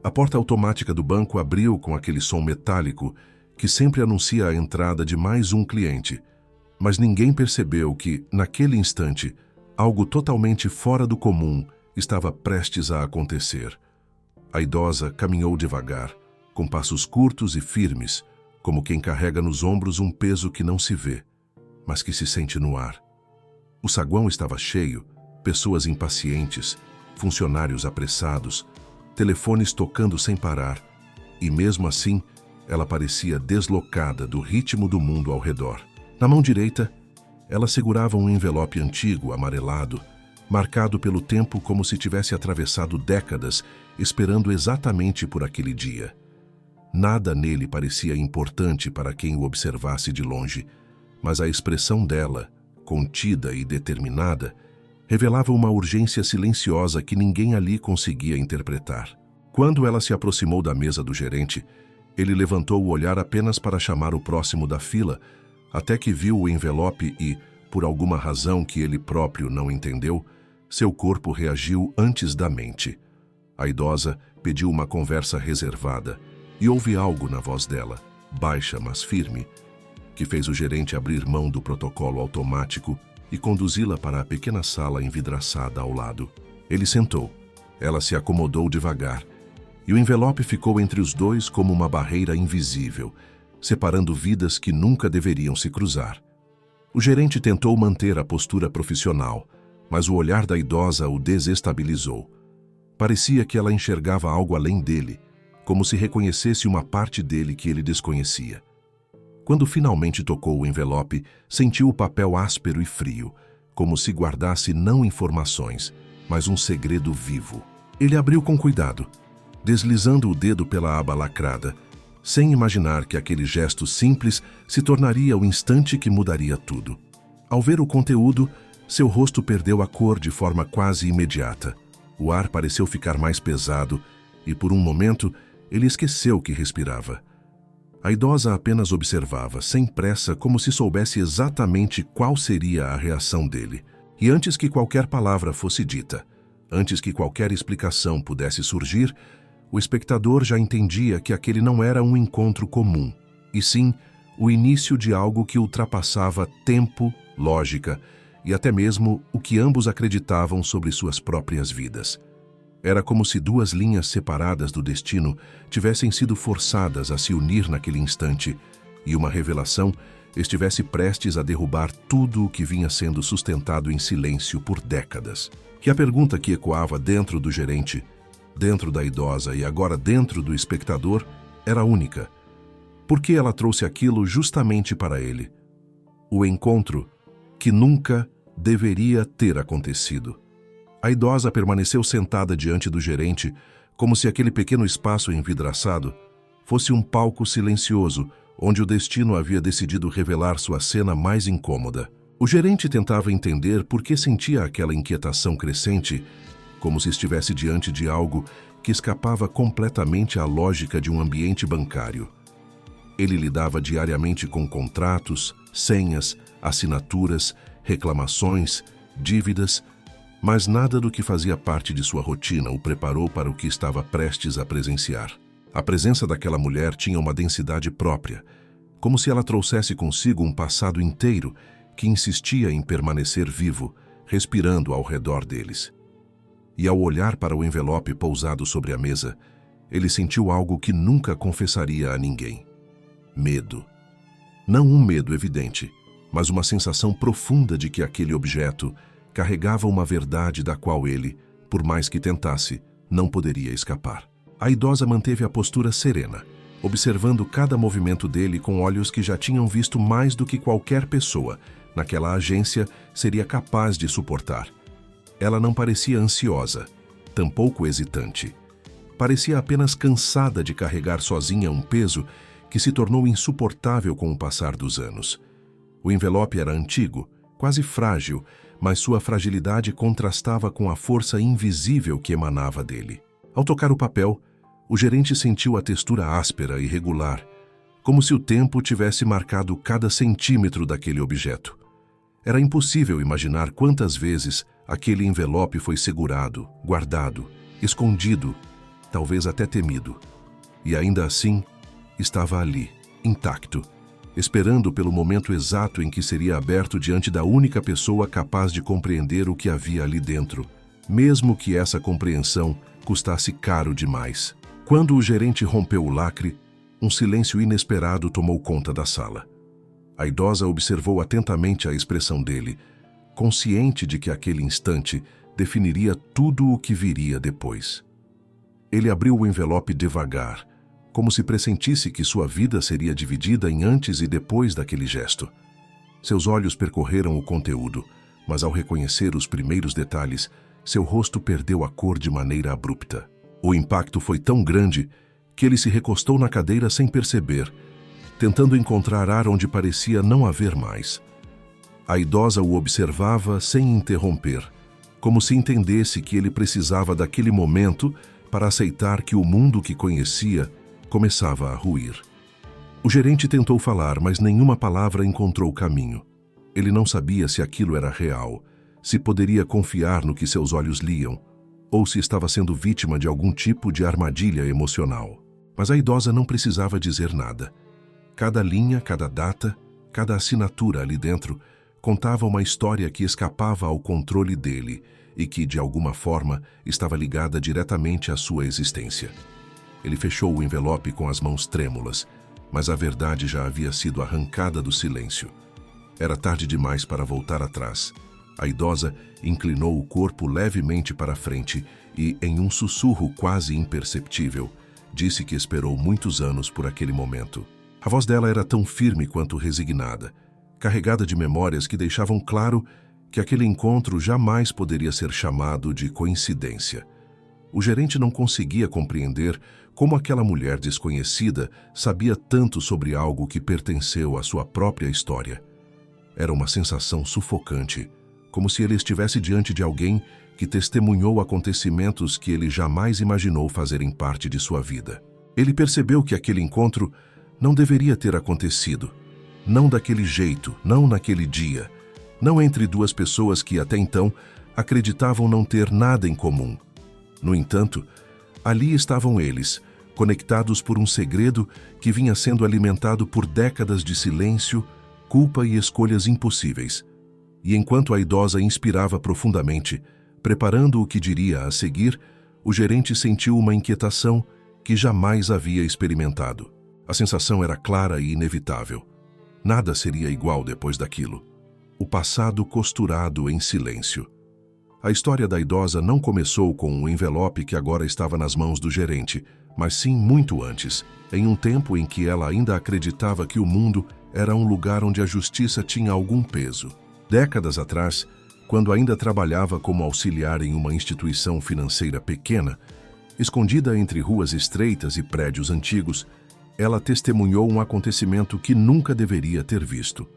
A porta automática do banco abriu com aquele som metálico que sempre anuncia a entrada de mais um cliente, mas ninguém percebeu que, naquele instante, algo totalmente fora do comum estava prestes a acontecer. A idosa caminhou devagar, com passos curtos e firmes, como quem carrega nos ombros um peso que não se vê, mas que se sente no ar. O saguão estava cheio, pessoas impacientes, funcionários apressados, telefones tocando sem parar, e mesmo assim, ela parecia deslocada do ritmo do mundo ao redor. Na mão direita, ela segurava um envelope antigo, amarelado, marcado pelo tempo como se tivesse atravessado décadas, esperando exatamente por aquele dia. Nada nele parecia importante para quem o observasse de longe, mas a expressão dela, contida e determinada, revelava uma urgência silenciosa que ninguém ali conseguia interpretar. Quando ela se aproximou da mesa do gerente, ele levantou o olhar apenas para chamar o próximo da fila, até que viu o envelope e, por alguma razão que ele próprio não entendeu, seu corpo reagiu antes da mente. A idosa pediu uma conversa reservada e houve algo na voz dela, baixa mas firme, que fez o gerente abrir mão do protocolo automático e conduzi-la para a pequena sala envidraçada ao lado. Ele sentou. Ela se acomodou devagar, e o envelope ficou entre os dois como uma barreira invisível, separando vidas que nunca deveriam se cruzar. O gerente tentou manter a postura profissional, mas o olhar da idosa o desestabilizou. Parecia que ela enxergava algo além dele, como se reconhecesse uma parte dele que ele desconhecia. Quando finalmente tocou o envelope, sentiu o papel áspero e frio, como se guardasse não informações, mas um segredo vivo. Ele abriu com cuidado, deslizando o dedo pela aba lacrada, sem imaginar que aquele gesto simples se tornaria o instante que mudaria tudo. Ao ver o conteúdo, seu rosto perdeu a cor de forma quase imediata. O ar pareceu ficar mais pesado e, por um momento, ele esqueceu que respirava. A idosa apenas observava, sem pressa, como se soubesse exatamente qual seria a reação dele. E antes que qualquer palavra fosse dita, antes que qualquer explicação pudesse surgir, o espectador já entendia que aquele não era um encontro comum, e sim o início de algo que ultrapassava tempo, lógica e até mesmo o que ambos acreditavam sobre suas próprias vidas. Era como se duas linhas separadas do destino tivessem sido forçadas a se unir naquele instante, e uma revelação estivesse prestes a derrubar tudo o que vinha sendo sustentado em silêncio por décadas. Que a pergunta que ecoava dentro do gerente, dentro da idosa e agora dentro do espectador, era única. Por que ela trouxe aquilo justamente para ele? O encontro que nunca deveria ter acontecido. A idosa permaneceu sentada diante do gerente, como se aquele pequeno espaço envidraçado fosse um palco silencioso, onde o destino havia decidido revelar sua cena mais incômoda. O gerente tentava entender por que sentia aquela inquietação crescente, como se estivesse diante de algo que escapava completamente à lógica de um ambiente bancário. Ele lidava diariamente com contratos, senhas, assinaturas, reclamações, dívidas, mas nada do que fazia parte de sua rotina o preparou para o que estava prestes a presenciar. A presença daquela mulher tinha uma densidade própria, como se ela trouxesse consigo um passado inteiro que insistia em permanecer vivo, respirando ao redor deles. E ao olhar para o envelope pousado sobre a mesa, ele sentiu algo que nunca confessaria a ninguém. Medo. Não um medo evidente, mas uma sensação profunda de que aquele objeto carregava uma verdade da qual ele, por mais que tentasse, não poderia escapar. A idosa manteve a postura serena, observando cada movimento dele com olhos que já tinham visto mais do que qualquer pessoa naquela agência seria capaz de suportar. Ela não parecia ansiosa, tampouco hesitante. Parecia apenas cansada de carregar sozinha um peso que se tornou insuportável com o passar dos anos. O envelope era antigo, quase frágil, mas sua fragilidade contrastava com a força invisível que emanava dele. Ao tocar o papel, o gerente sentiu a textura áspera e regular, como se o tempo tivesse marcado cada centímetro daquele objeto. Era impossível imaginar quantas vezes aquele envelope foi segurado, guardado, escondido, talvez até temido. E ainda assim, estava ali, intacto, esperando pelo momento exato em que seria aberto diante da única pessoa capaz de compreender o que havia ali dentro, mesmo que essa compreensão custasse caro demais. Quando o gerente rompeu o lacre, um silêncio inesperado tomou conta da sala. A idosa observou atentamente a expressão dele, consciente de que aquele instante definiria tudo o que viria depois. Ele abriu o envelope devagar, como se pressentisse que sua vida seria dividida em antes e depois daquele gesto. Seus olhos percorreram o conteúdo, mas ao reconhecer os primeiros detalhes, seu rosto perdeu a cor de maneira abrupta. O impacto foi tão grande que ele se recostou na cadeira sem perceber, tentando encontrar ar onde parecia não haver mais. A idosa o observava sem interromper, como se entendesse que ele precisava daquele momento para aceitar que o mundo que conhecia começava a ruir. O gerente tentou falar, mas nenhuma palavra encontrou caminho. Ele não sabia se aquilo era real, se poderia confiar no que seus olhos liam, ou se estava sendo vítima de algum tipo de armadilha emocional. Mas a idosa não precisava dizer nada. Cada linha, cada data, cada assinatura ali dentro contava uma história que escapava ao controle dele e que, de alguma forma, estava ligada diretamente à sua existência. Ele fechou o envelope com as mãos trêmulas, mas a verdade já havia sido arrancada do silêncio. Era tarde demais para voltar atrás. A idosa inclinou o corpo levemente para frente e, em um sussurro quase imperceptível, disse que esperou muitos anos por aquele momento. A voz dela era tão firme quanto resignada, carregada de memórias que deixavam claro que aquele encontro jamais poderia ser chamado de coincidência. O gerente não conseguia compreender como aquela mulher desconhecida sabia tanto sobre algo que pertenceu à sua própria história. Era uma sensação sufocante, como se ele estivesse diante de alguém que testemunhou acontecimentos que ele jamais imaginou fazerem parte de sua vida. Ele percebeu que aquele encontro não deveria ter acontecido. Não daquele jeito, não naquele dia. Não entre duas pessoas que, até então, acreditavam não ter nada em comum. No entanto, ali estavam eles, conectados por um segredo que vinha sendo alimentado por décadas de silêncio, culpa e escolhas impossíveis. E enquanto a idosa inspirava profundamente, preparando o que diria a seguir, o gerente sentiu uma inquietação que jamais havia experimentado. A sensação era clara e inevitável. Nada seria igual depois daquilo. O passado costurado em silêncio. A história da idosa não começou com um envelope que agora estava nas mãos do gerente, mas sim muito antes, em um tempo em que ela ainda acreditava que o mundo era um lugar onde a justiça tinha algum peso. Décadas atrás, quando ainda trabalhava como auxiliar em uma instituição financeira pequena, escondida entre ruas estreitas e prédios antigos, ela testemunhou um acontecimento que nunca deveria ter visto.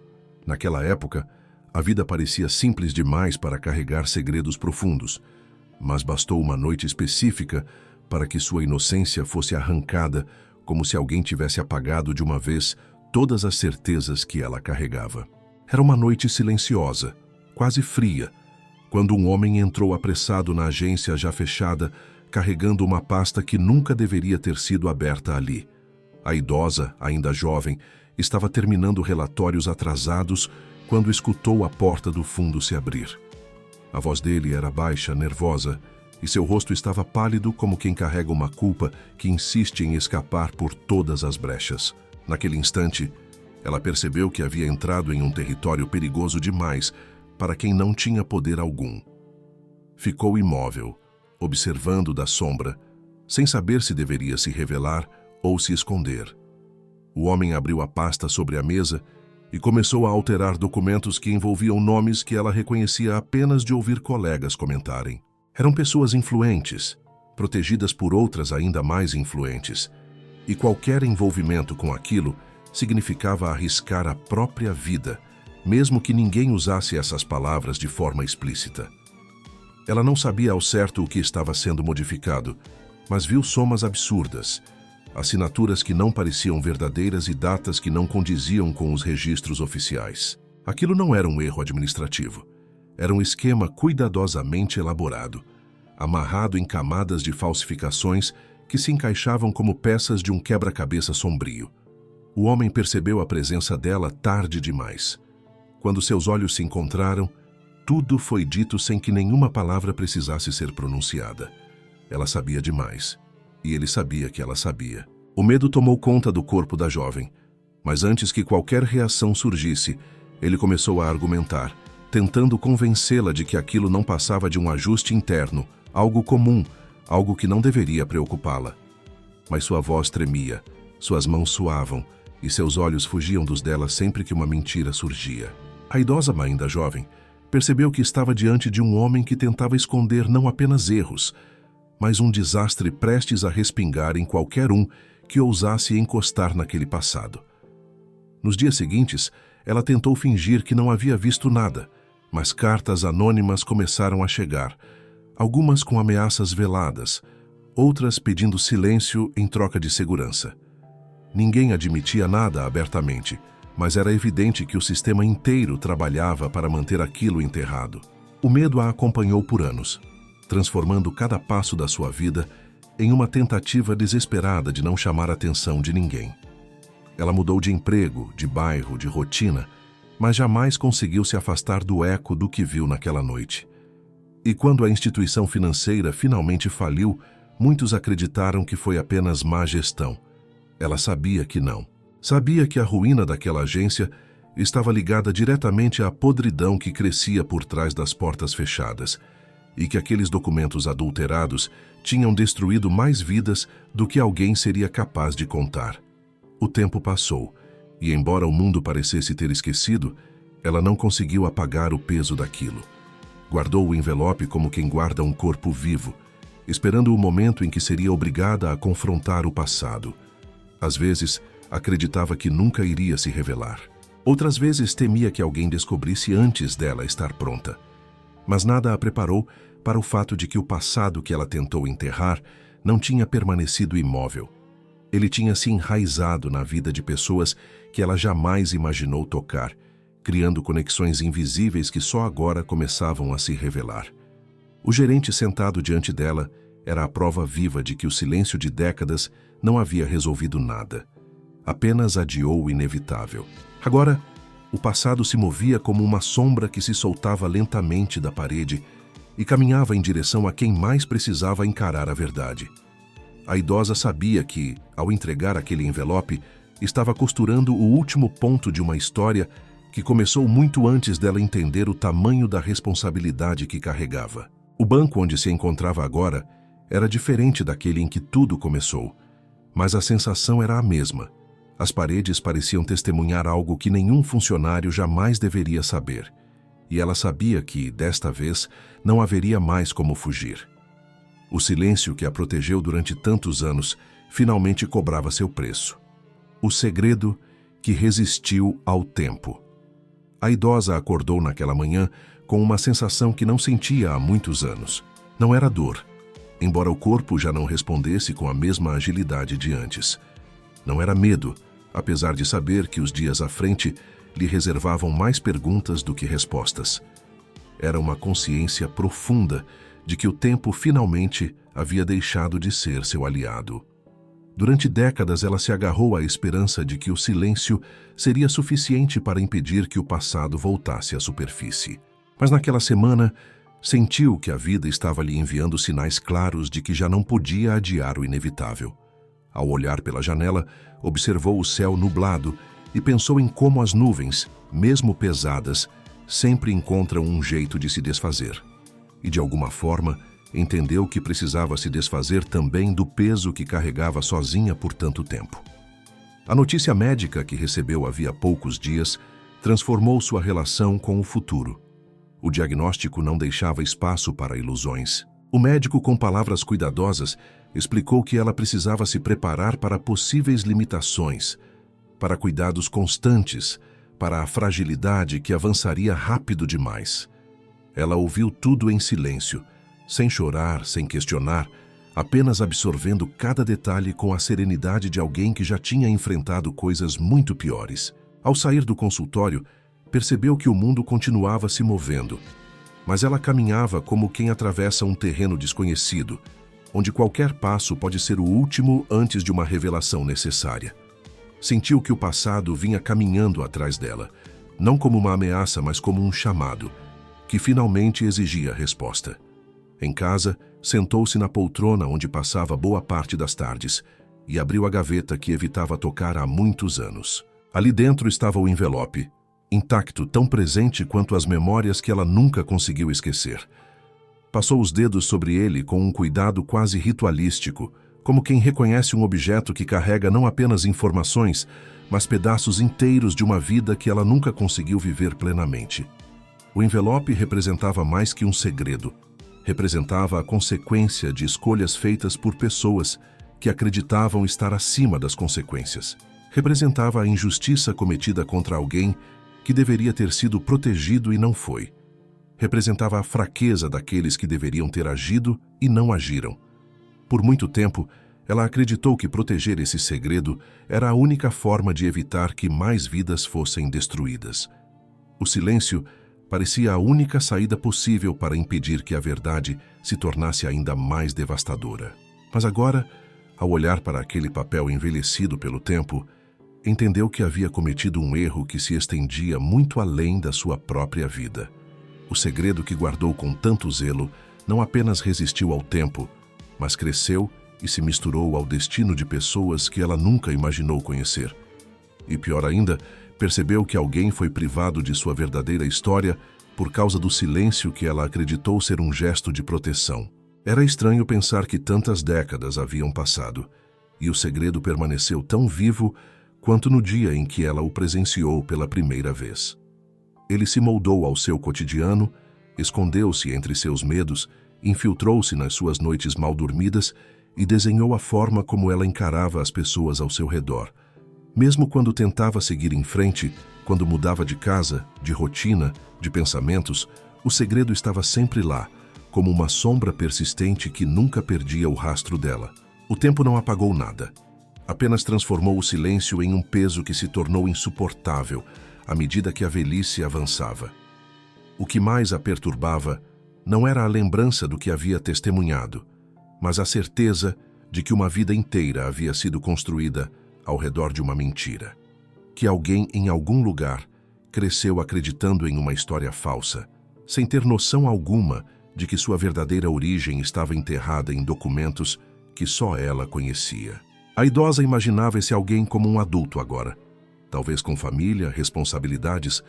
Naquela época, a vida parecia simples demais para carregar segredos profundos, mas bastou uma noite específica para que sua inocência fosse arrancada, como se alguém tivesse apagado de uma vez todas as certezas que ela carregava. Era uma noite silenciosa, quase fria, quando um homem entrou apressado na agência já fechada, carregando uma pasta que nunca deveria ter sido aberta ali. A idosa, ainda jovem, estava terminando relatórios atrasados quando escutou a porta do fundo se abrir. A voz dele era baixa, nervosa, e seu rosto estava pálido como quem carrega uma culpa que insiste em escapar por todas as brechas. Naquele instante, ela percebeu que havia entrado em um território perigoso demais para quem não tinha poder algum. Ficou imóvel, observando da sombra, sem saber se deveria se revelar ou se esconder. O homem abriu a pasta sobre a mesa e começou a alterar documentos que envolviam nomes que ela reconhecia apenas de ouvir colegas comentarem. Eram pessoas influentes, protegidas por outras ainda mais influentes, e qualquer envolvimento com aquilo significava arriscar a própria vida, mesmo que ninguém usasse essas palavras de forma explícita. Ela não sabia ao certo o que estava sendo modificado, mas viu somas absurdas, assinaturas que não pareciam verdadeiras e datas que não condiziam com os registros oficiais. Aquilo não era um erro administrativo. Era um esquema cuidadosamente elaborado, amarrado em camadas de falsificações que se encaixavam como peças de um quebra-cabeça sombrio. O homem percebeu a presença dela tarde demais. Quando seus olhos se encontraram, tudo foi dito sem que nenhuma palavra precisasse ser pronunciada. Ela sabia demais, e ele sabia que ela sabia. O medo tomou conta do corpo da jovem, mas antes que qualquer reação surgisse, ele começou a argumentar, tentando convencê-la de que aquilo não passava de um ajuste interno, algo comum, algo que não deveria preocupá-la. Mas sua voz tremia, suas mãos suavam e seus olhos fugiam dos dela sempre que uma mentira surgia. A idosa mãe da jovem percebeu que estava diante de um homem que tentava esconder não apenas erros, mas um desastre prestes a respingar em qualquer um que ousasse encostar naquele passado. Nos dias seguintes, ela tentou fingir que não havia visto nada, mas cartas anônimas começaram a chegar, algumas com ameaças veladas, outras pedindo silêncio em troca de segurança. Ninguém admitia nada abertamente, mas era evidente que o sistema inteiro trabalhava para manter aquilo enterrado. O medo a acompanhou por anos, transformando cada passo da sua vida em uma tentativa desesperada de não chamar a atenção de ninguém. Ela mudou de emprego, de bairro, de rotina, mas jamais conseguiu se afastar do eco do que viu naquela noite. E quando a instituição financeira finalmente faliu, muitos acreditaram que foi apenas má gestão. Ela sabia que não. Sabia que a ruína daquela agência estava ligada diretamente à podridão que crescia por trás das portas fechadas, e que aqueles documentos adulterados tinham destruído mais vidas do que alguém seria capaz de contar. O tempo passou, e embora o mundo parecesse ter esquecido, ela não conseguiu apagar o peso daquilo. Guardou o envelope como quem guarda um corpo vivo, esperando o momento em que seria obrigada a confrontar o passado. Às vezes, acreditava que nunca iria se revelar. Outras vezes, temia que alguém descobrisse antes dela estar pronta. Mas nada a preparou para o fato de que o passado que ela tentou enterrar não tinha permanecido imóvel. Ele tinha se enraizado na vida de pessoas que ela jamais imaginou tocar, criando conexões invisíveis que só agora começavam a se revelar. O gerente sentado diante dela era a prova viva de que o silêncio de décadas não havia resolvido nada. Apenas adiou o inevitável. Agora, o passado se movia como uma sombra que se soltava lentamente da parede e caminhava em direção a quem mais precisava encarar a verdade. A idosa sabia que, ao entregar aquele envelope, estava costurando o último ponto de uma história que começou muito antes dela entender o tamanho da responsabilidade que carregava. O banco onde se encontrava agora era diferente daquele em que tudo começou, mas a sensação era a mesma. As paredes pareciam testemunhar algo que nenhum funcionário jamais deveria saber, e ela sabia que, desta vez, não haveria mais como fugir. O silêncio que a protegeu durante tantos anos finalmente cobrava seu preço. O segredo que resistiu ao tempo. A idosa acordou naquela manhã com uma sensação que não sentia há muitos anos. Não era dor, embora o corpo já não respondesse com a mesma agilidade de antes. Não era medo, apesar de saber que os dias à frente lhe reservavam mais perguntas do que respostas. Era uma consciência profunda de que o tempo finalmente havia deixado de ser seu aliado. Durante décadas ela se agarrou à esperança de que o silêncio seria suficiente para impedir que o passado voltasse à superfície. Mas naquela semana, sentiu que a vida estava lhe enviando sinais claros de que já não podia adiar o inevitável. Ao olhar pela janela, observou o céu nublado e pensou em como as nuvens, mesmo pesadas, sempre encontram um jeito de se desfazer. E de alguma forma, entendeu que precisava se desfazer também do peso que carregava sozinha por tanto tempo. A notícia médica que recebeu havia poucos dias transformou sua relação com o futuro. O diagnóstico não deixava espaço para ilusões. O médico, com palavras cuidadosas, explicou que ela precisava se preparar para possíveis limitações, para cuidados constantes, para a fragilidade que avançaria rápido demais. Ela ouviu tudo em silêncio, sem chorar, sem questionar, apenas absorvendo cada detalhe com a serenidade de alguém que já tinha enfrentado coisas muito piores. Ao sair do consultório, percebeu que o mundo continuava se movendo, mas ela caminhava como quem atravessa um terreno desconhecido, onde qualquer passo pode ser o último antes de uma revelação necessária. Sentiu que o passado vinha caminhando atrás dela, não como uma ameaça, mas como um chamado, que finalmente exigia resposta. Em casa, sentou-se na poltrona onde passava boa parte das tardes e abriu a gaveta que evitava tocar há muitos anos. Ali dentro estava o envelope, intacto, tão presente quanto as memórias que ela nunca conseguiu esquecer. Passou os dedos sobre ele com um cuidado quase ritualístico, como quem reconhece um objeto que carrega não apenas informações, mas pedaços inteiros de uma vida que ela nunca conseguiu viver plenamente. O envelope representava mais que um segredo. Representava a consequência de escolhas feitas por pessoas que acreditavam estar acima das consequências. Representava a injustiça cometida contra alguém que deveria ter sido protegido e não foi. Representava a fraqueza daqueles que deveriam ter agido e não agiram. Por muito tempo, ela acreditou que proteger esse segredo era a única forma de evitar que mais vidas fossem destruídas. O silêncio parecia a única saída possível para impedir que a verdade se tornasse ainda mais devastadora. Mas agora, ao olhar para aquele papel envelhecido pelo tempo, entendeu que havia cometido um erro que se estendia muito além da sua própria vida. O segredo que guardou com tanto zelo não apenas resistiu ao tempo, mas cresceu e se misturou ao destino de pessoas que ela nunca imaginou conhecer. E pior ainda, percebeu que alguém foi privado de sua verdadeira história por causa do silêncio que ela acreditou ser um gesto de proteção. Era estranho pensar que tantas décadas haviam passado, e o segredo permaneceu tão vivo quanto no dia em que ela o presenciou pela primeira vez. Ele se moldou ao seu cotidiano, escondeu-se entre seus medos, infiltrou-se nas suas noites mal dormidas e desenhou a forma como ela encarava as pessoas ao seu redor. Mesmo quando tentava seguir em frente, quando mudava de casa, de rotina, de pensamentos, o segredo estava sempre lá, como uma sombra persistente que nunca perdia o rastro dela. O tempo não apagou nada. Apenas transformou o silêncio em um peso que se tornou insuportável à medida que a velhice avançava. O que mais a perturbava não era a lembrança do que havia testemunhado, mas a certeza de que uma vida inteira havia sido construída ao redor de uma mentira. Que alguém em algum lugar cresceu acreditando em uma história falsa, sem ter noção alguma de que sua verdadeira origem estava enterrada em documentos que só ela conhecia. A idosa imaginava esse alguém como um adulto agora, talvez com família, responsabilidades,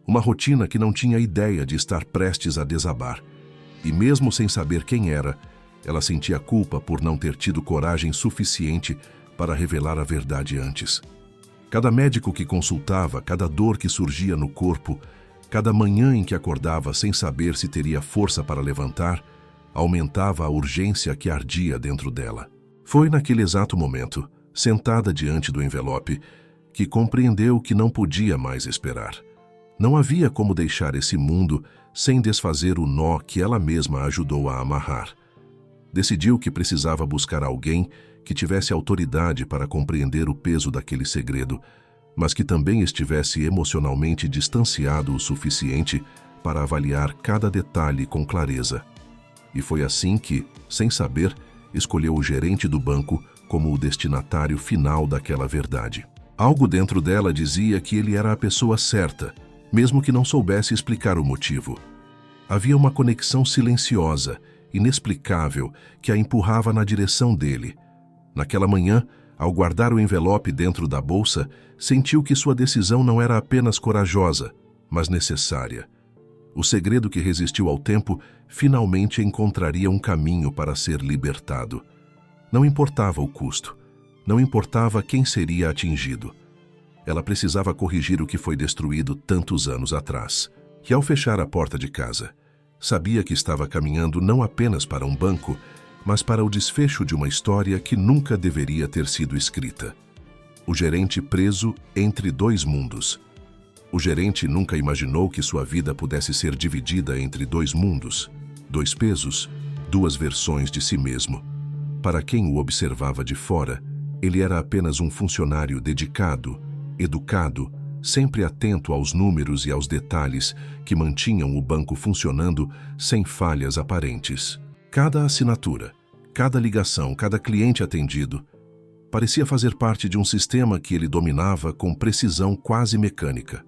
uma rotina que não tinha ideia de estar prestes a desabar. E mesmo sem saber quem era, ela sentia culpa por não ter tido coragem suficiente para revelar a verdade antes. Cada médico que consultava, cada dor que surgia no corpo, cada manhã em que acordava sem saber se teria força para levantar, aumentava a urgência que ardia dentro dela. Foi naquele exato momento, sentada diante do envelope, que compreendeu que não podia mais esperar. Não havia como deixar esse mundo sem desfazer o nó que ela mesma ajudou a amarrar. Decidiu que precisava buscar alguém que tivesse autoridade para compreender o peso daquele segredo, mas que também estivesse emocionalmente distanciado o suficiente para avaliar cada detalhe com clareza. E foi assim que, sem saber, escolheu o gerente do banco como o destinatário final daquela verdade. Algo dentro dela dizia que ele era a pessoa certa, mesmo que não soubesse explicar o motivo. Havia uma conexão silenciosa, inexplicável, que a empurrava na direção dele. Naquela manhã, ao guardar o envelope dentro da bolsa, sentiu que sua decisão não era apenas corajosa, mas necessária. O segredo que resistiu ao tempo finalmente encontraria um caminho para ser libertado. Não importava o custo, não importava quem seria atingido. Ela precisava corrigir o que foi destruído tantos anos atrás. E ao fechar a porta de casa, sabia que estava caminhando não apenas para um banco, mas para o desfecho de uma história que nunca deveria ter sido escrita. O gerente preso entre dois mundos. O gerente nunca imaginou que sua vida pudesse ser dividida entre dois mundos, dois pesos, duas versões de si mesmo. Para quem o observava de fora, ele era apenas um funcionário dedicado, educado, sempre atento aos números e aos detalhes que mantinham o banco funcionando sem falhas aparentes. Cada assinatura, Cada ligação, cada cliente atendido, parecia fazer parte de um sistema que ele dominava com precisão quase mecânica.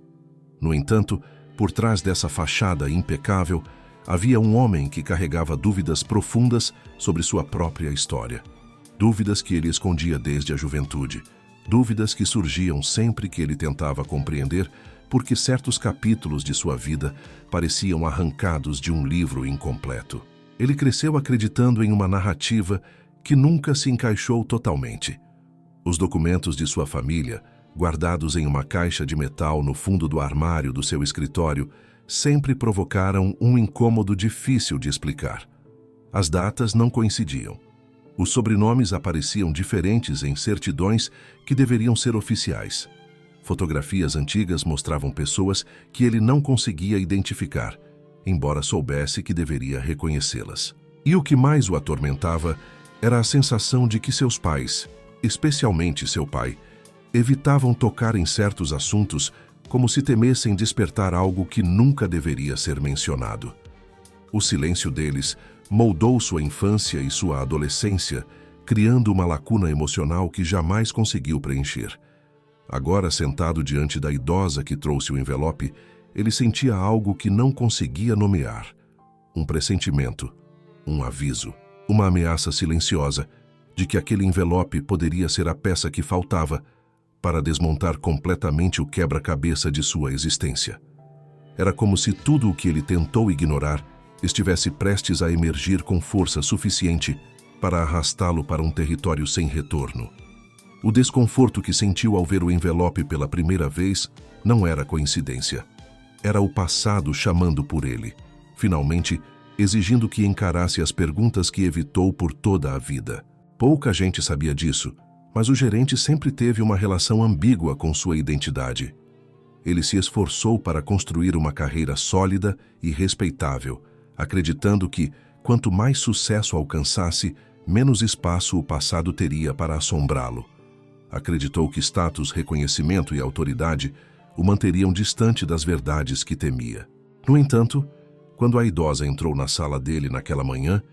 No entanto, por trás dessa fachada impecável, havia um homem que carregava dúvidas profundas sobre sua própria história. Dúvidas que ele escondia desde a juventude. Dúvidas que surgiam sempre que ele tentava compreender porque certos capítulos de sua vida pareciam arrancados de um livro incompleto. Ele cresceu acreditando em uma narrativa que nunca se encaixou totalmente. Os documentos de sua família, guardados em uma caixa de metal no fundo do armário do seu escritório, sempre provocaram um incômodo difícil de explicar. As datas não coincidiam. Os sobrenomes apareciam diferentes em certidões que deveriam ser oficiais. Fotografias antigas mostravam pessoas que ele não conseguia identificar, embora soubesse que deveria reconhecê-las. E o que mais o atormentava era a sensação de que seus pais, especialmente seu pai, evitavam tocar em certos assuntos como se temessem despertar algo que nunca deveria ser mencionado. O silêncio deles moldou sua infância e sua adolescência, criando uma lacuna emocional que jamais conseguiu preencher. Agora, sentado diante da idosa que trouxe o envelope, ele sentia algo que não conseguia nomear. Um pressentimento, um aviso, uma ameaça silenciosa de que aquele envelope poderia ser a peça que faltava para desmontar completamente o quebra-cabeça de sua existência. Era como se tudo o que ele tentou ignorar estivesse prestes a emergir com força suficiente para arrastá-lo para um território sem retorno. O desconforto que sentiu ao ver o envelope pela primeira vez não era coincidência. Era o passado chamando por ele, finalmente exigindo que encarasse as perguntas que evitou por toda a vida. Pouca gente sabia disso, mas o gerente sempre teve uma relação ambígua com sua identidade. Ele se esforçou para construir uma carreira sólida e respeitável, acreditando que, quanto mais sucesso alcançasse, menos espaço o passado teria para assombrá-lo. Acreditou que status, reconhecimento e autoridade o manteriam distante das verdades que temia. No entanto, quando a idosa entrou na sala dele naquela manhã,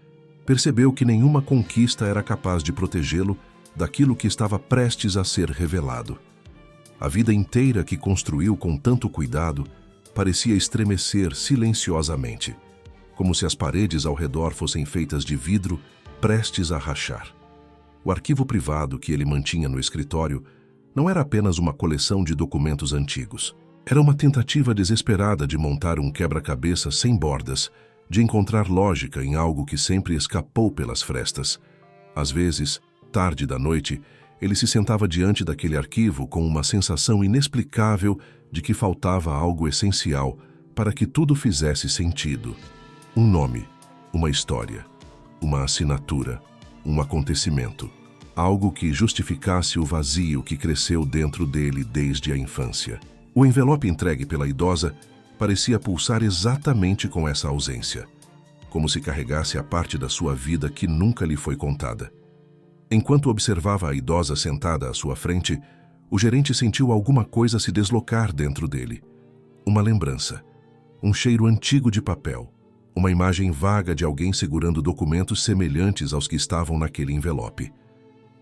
percebeu que nenhuma conquista era capaz de protegê-lo daquilo que estava prestes a ser revelado. A vida inteira que construiu com tanto cuidado parecia estremecer silenciosamente, como se as paredes ao redor fossem feitas de vidro prestes a rachar. O arquivo privado que ele mantinha no escritório não era apenas uma coleção de documentos antigos. Era uma tentativa desesperada de montar um quebra-cabeça sem bordas, de encontrar lógica em algo que sempre escapou pelas frestas. Às vezes, tarde da noite, ele se sentava diante daquele arquivo com uma sensação inexplicável de que faltava algo essencial para que tudo fizesse sentido. Um nome, uma história, uma assinatura, um acontecimento. Algo que justificasse o vazio que cresceu dentro dele desde a infância. O envelope entregue pela idosa parecia pulsar exatamente com essa ausência, como se carregasse a parte da sua vida que nunca lhe foi contada. Enquanto observava a idosa sentada à sua frente, o gerente sentiu alguma coisa se deslocar dentro dele. Uma lembrança, um cheiro antigo de papel, uma imagem vaga de alguém segurando documentos semelhantes aos que estavam naquele envelope.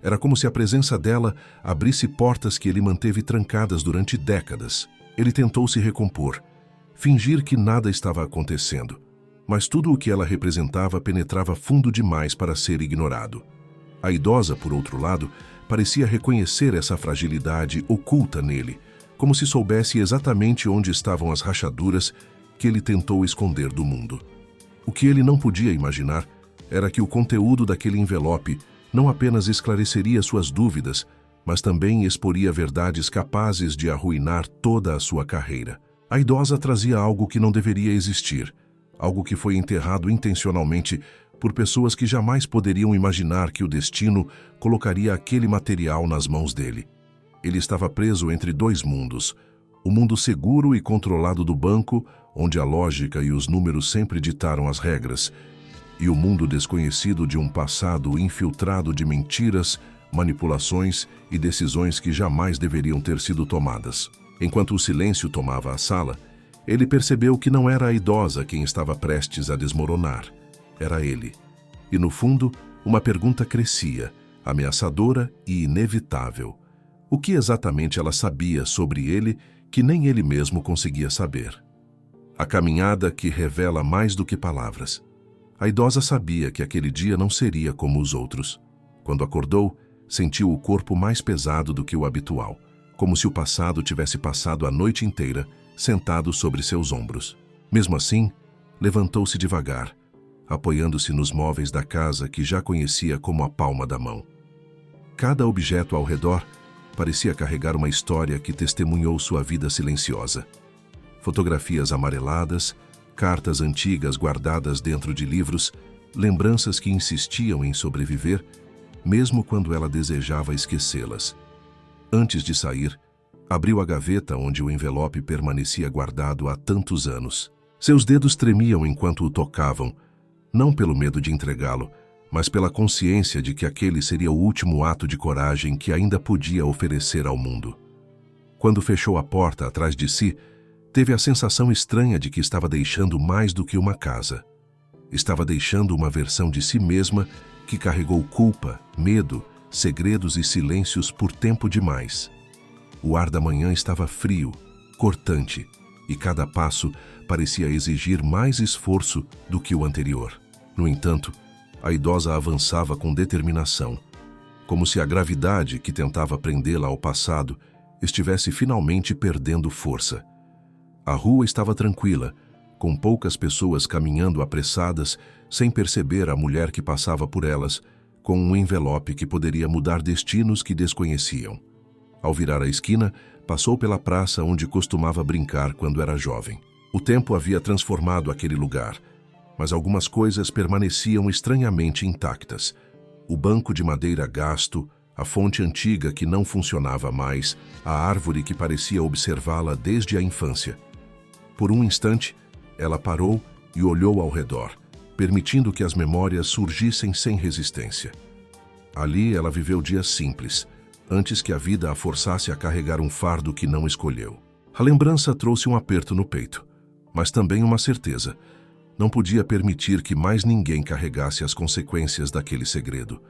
Era como se a presença dela abrisse portas que ele manteve trancadas durante décadas. Ele tentou se recompor, fingir que nada estava acontecendo, mas tudo o que ela representava penetrava fundo demais para ser ignorado. A idosa, por outro lado, parecia reconhecer essa fragilidade oculta nele, como se soubesse exatamente onde estavam as rachaduras que ele tentou esconder do mundo. O que ele não podia imaginar era que o conteúdo daquele envelope não apenas esclareceria suas dúvidas, mas também exporia verdades capazes de arruinar toda a sua carreira. A idosa trazia algo que não deveria existir, algo que foi enterrado intencionalmente por pessoas que jamais poderiam imaginar que o destino colocaria aquele material nas mãos dele. Ele estava preso entre dois mundos, o mundo seguro e controlado do banco, onde a lógica e os números sempre ditaram as regras, e o mundo desconhecido de um passado infiltrado de mentiras, manipulações e decisões que jamais deveriam ter sido tomadas. Enquanto o silêncio tomava a sala, ele percebeu que não era a idosa quem estava prestes a desmoronar. Era ele. E no fundo, Uma pergunta crescia, ameaçadora e inevitável. O que exatamente ela sabia sobre ele que nem ele mesmo conseguia saber? A caminhada que revela mais do que palavras. A idosa sabia que aquele dia não seria como os outros. Quando acordou, sentiu o corpo mais pesado do que o habitual, como se o passado tivesse passado a noite inteira sentado sobre seus ombros. Mesmo assim, levantou-se devagar, apoiando-se nos móveis da casa que já conhecia como a palma da mão. Cada objeto ao redor parecia carregar uma história que testemunhou sua vida silenciosa. Fotografias amareladas, cartas antigas guardadas dentro de livros, lembranças que insistiam em sobreviver, mesmo quando ela desejava esquecê-las. Antes de sair, abriu a gaveta onde o envelope permanecia guardado há tantos anos. Seus dedos tremiam enquanto o tocavam, não pelo medo de entregá-lo, mas pela consciência de que aquele seria o último ato de coragem que ainda podia oferecer ao mundo. Quando fechou a porta atrás de si, teve a sensação estranha de que estava deixando mais do que uma casa. Estava deixando uma versão de si mesma que carregou culpa, medo, segredos e silêncios por tempo demais. O ar da manhã estava frio, cortante, e cada passo parecia exigir mais esforço do que o anterior. No entanto, a idosa avançava com determinação, como se a gravidade que tentava prendê-la ao passado estivesse finalmente perdendo força. A rua estava tranquila, com poucas pessoas caminhando apressadas, sem perceber a mulher que passava por elas, com um envelope que poderia mudar destinos que desconheciam. Ao virar a esquina, passou pela praça onde costumava brincar quando era jovem. O tempo havia transformado aquele lugar, mas algumas coisas permaneciam estranhamente intactas. O banco de madeira gasto, a fonte antiga que não funcionava mais, a árvore que parecia observá-la desde a infância. Por um instante, ela parou e olhou ao redor, permitindo que as memórias surgissem sem resistência. Ali ela viveu dias simples, antes que a vida a forçasse a carregar um fardo que não escolheu. A lembrança trouxe um aperto no peito, mas também uma certeza. Não podia permitir que mais ninguém carregasse as consequências daquele segredo.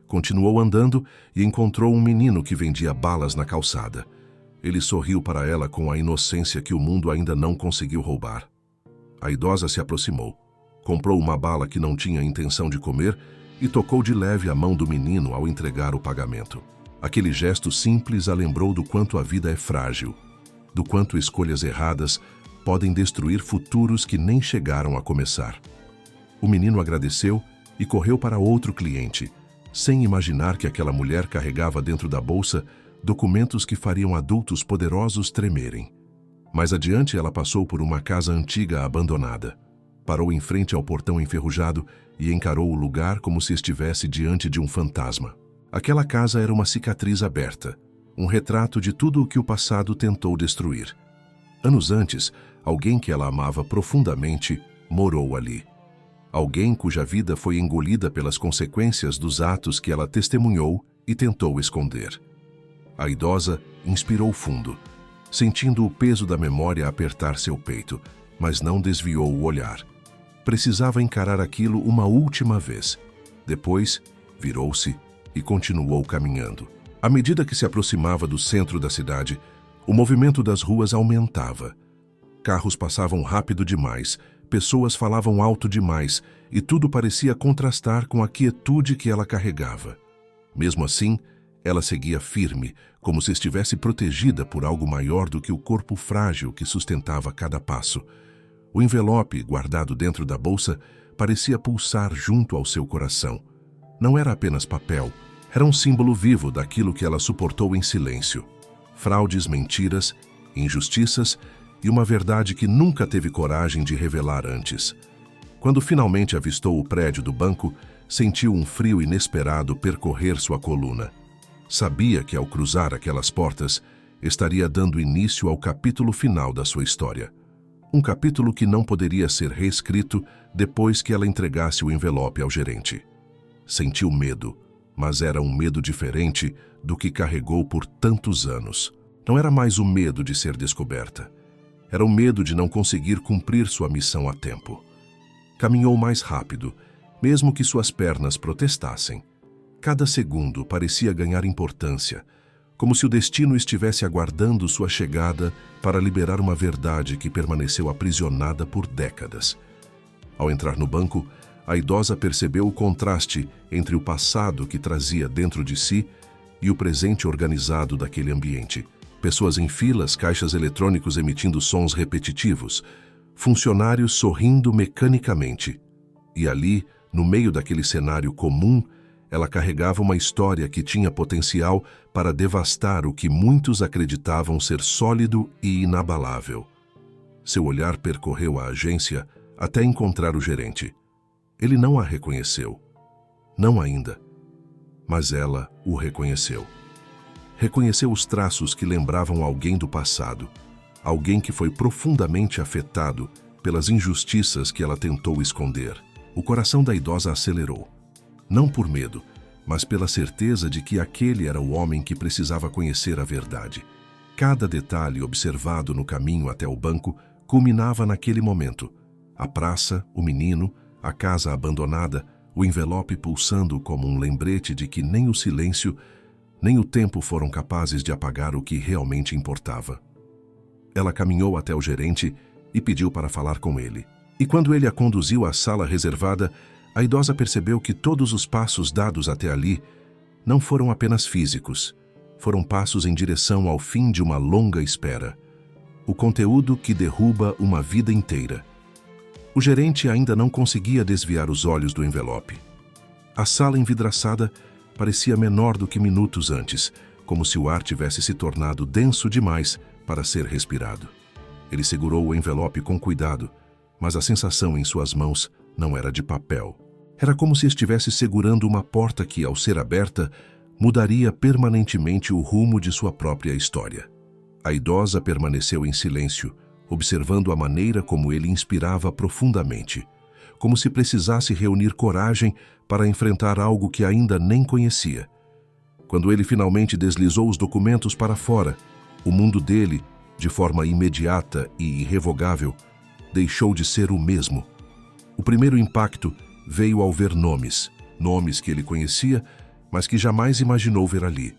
Continuou andando e encontrou um menino que vendia balas na calçada. Ele sorriu para ela com a inocência que o mundo ainda não conseguiu roubar. A idosa se aproximou, comprou uma bala que não tinha intenção de comer e tocou de leve a mão do menino ao entregar o pagamento. Aquele gesto simples a lembrou do quanto a vida é frágil, do quanto escolhas erradas podem destruir futuros que nem chegaram a começar. O menino agradeceu e correu para outro cliente, sem imaginar que aquela mulher carregava dentro da bolsa documentos que fariam adultos poderosos tremerem. Mais adiante, ela passou por uma casa antiga abandonada. Parou em frente ao portão enferrujado e encarou o lugar como se estivesse diante de um fantasma. Aquela casa era uma cicatriz aberta, um retrato de tudo o que o passado tentou destruir. Anos antes, alguém que ela amava profundamente morou ali. Alguém cuja vida foi engolida pelas consequências dos atos que ela testemunhou e tentou esconder. A idosa inspirou fundo, sentindo o peso da memória apertar seu peito, mas não desviou o olhar. Precisava encarar aquilo uma última vez. Depois, virou-se e continuou caminhando. À medida que se aproximava do centro da cidade, o movimento das ruas aumentava. Carros passavam rápido demais, pessoas falavam alto demais e tudo parecia contrastar com a quietude que ela carregava. Mesmo assim, ela seguia firme, como se estivesse protegida por algo maior do que o corpo frágil que sustentava cada passo. O envelope, guardado dentro da bolsa, parecia pulsar junto ao seu coração. Não era apenas papel, era um símbolo vivo daquilo que ela suportou em silêncio. Fraudes, mentiras, injustiças e uma verdade que nunca teve coragem de revelar antes. Quando finalmente avistou o prédio do banco, sentiu um frio inesperado percorrer sua coluna. Sabia que ao cruzar aquelas portas, estaria dando início ao capítulo final da sua história. Um capítulo que não poderia ser reescrito depois que ela entregasse o envelope ao gerente. Sentiu medo, mas era um medo diferente do que carregou por tantos anos. Não era mais o medo de ser descoberta. Era o medo de não conseguir cumprir sua missão a tempo. Caminhou mais rápido, mesmo que suas pernas protestassem. Cada segundo parecia ganhar importância, como se o destino estivesse aguardando sua chegada para liberar uma verdade que permaneceu aprisionada por décadas. Ao entrar no banco, a idosa percebeu o contraste entre o passado que trazia dentro de si e o presente organizado daquele ambiente. Pessoas em filas, caixas eletrônicos emitindo sons repetitivos, funcionários sorrindo mecanicamente. E ali, no meio daquele cenário comum, ela carregava uma história que tinha potencial para devastar o que muitos acreditavam ser sólido e inabalável. Seu olhar percorreu a agência até encontrar o gerente. Ele não a reconheceu. Não ainda. Mas ela o reconheceu. Reconheceu os traços que lembravam alguém do passado, alguém que foi profundamente afetado pelas injustiças que ela tentou esconder. O coração da idosa acelerou. Não por medo, mas pela certeza de que aquele era o homem que precisava conhecer a verdade. Cada detalhe observado no caminho até o banco culminava naquele momento. A praça, o menino, a casa abandonada, o envelope pulsando como um lembrete de que nem o silêncio, nem o tempo foram capazes de apagar o que realmente importava. Ela caminhou até o gerente e pediu para falar com ele. E quando ele a conduziu à sala reservada, a idosa percebeu que todos os passos dados até ali não foram apenas físicos, foram passos em direção ao fim de uma longa espera. O conteúdo que derruba uma vida inteira. O gerente ainda não conseguia desviar os olhos do envelope. A sala envidraçada parecia menor do que minutos antes, como se o ar tivesse se tornado denso demais para ser respirado. Ele segurou o envelope com cuidado, mas a sensação em suas mãos não era de papel. Era como se estivesse segurando uma porta que, ao ser aberta, mudaria permanentemente o rumo de sua própria história. A idosa permaneceu em silêncio, observando a maneira como ele inspirava profundamente, como se precisasse reunir coragem para enfrentar algo que ainda nem conhecia. Quando ele finalmente deslizou os documentos para fora, o mundo dele, de forma imediata e irrevogável, deixou de ser o mesmo. O primeiro impacto veio ao ver nomes que ele conhecia, mas que jamais imaginou ver ali.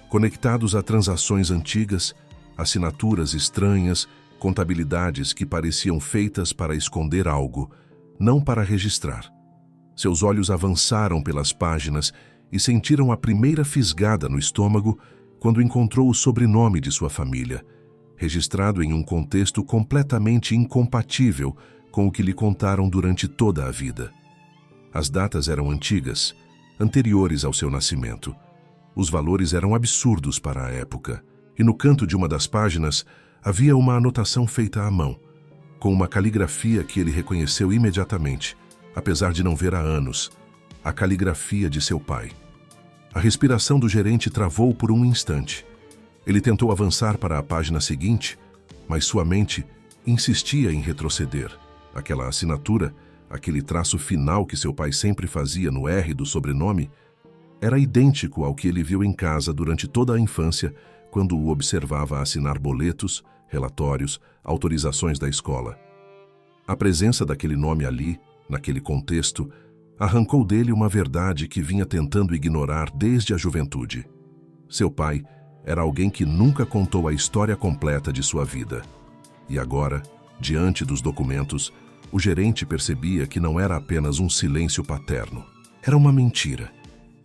Conectados a transações antigas, assinaturas estranhas, contabilidades que pareciam feitas para esconder algo, não para registrar. Seus olhos avançaram pelas páginas e sentiram a primeira fisgada no estômago quando encontrou o sobrenome de sua família, registrado em um contexto completamente incompatível com o que lhe contaram durante toda a vida. As datas eram antigas, anteriores ao seu nascimento. Os valores eram absurdos para a época, e no canto de uma das páginas havia uma anotação feita à mão, com uma caligrafia que ele reconheceu imediatamente, apesar de não ver há anos, a caligrafia de seu pai. A respiração do gerente travou por um instante. Ele tentou avançar para a página seguinte, mas sua mente insistia em retroceder. Aquela assinatura, aquele traço final que seu pai sempre fazia no R do sobrenome, era idêntico ao que ele viu em casa durante toda a infância, quando o observava assinar boletos, relatórios, autorizações da escola. A presença daquele nome ali, naquele contexto, arrancou dele uma verdade que vinha tentando ignorar desde a juventude. Seu pai era alguém que nunca contou a história completa de sua vida. E agora, diante dos documentos, o gerente percebia que não era apenas um silêncio paterno. Era uma mentira.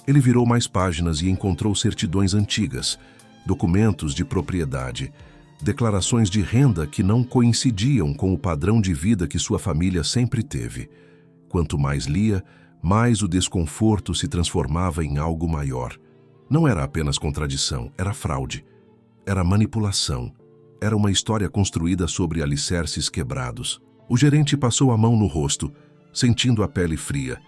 Ele virou mais páginas e encontrou certidões antigas, documentos de propriedade, declarações de renda que não coincidiam com o padrão de vida que sua família sempre teve. Quanto mais lia, mais o desconforto se transformava em algo maior. Não era apenas contradição, era fraude. Era manipulação. Era uma história construída sobre alicerces quebrados. O gerente passou a mão no rosto, sentindo a pele fria,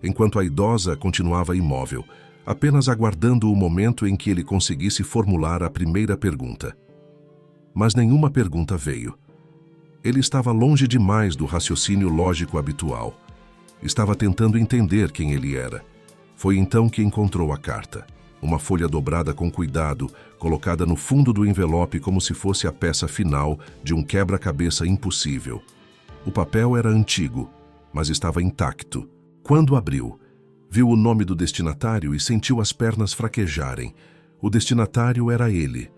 enquanto a idosa continuava imóvel, apenas aguardando o momento em que ele conseguisse formular a primeira pergunta. Mas nenhuma pergunta veio. Ele estava longe demais do raciocínio lógico habitual. Estava tentando entender quem ele era. Foi então que encontrou a carta. Uma folha dobrada com cuidado, colocada no fundo do envelope como se fosse a peça final de um quebra-cabeça impossível. O papel era antigo, mas estava intacto, Quando abriu, viu o nome do destinatário e sentiu as pernas fraquejarem. O destinatário era ele.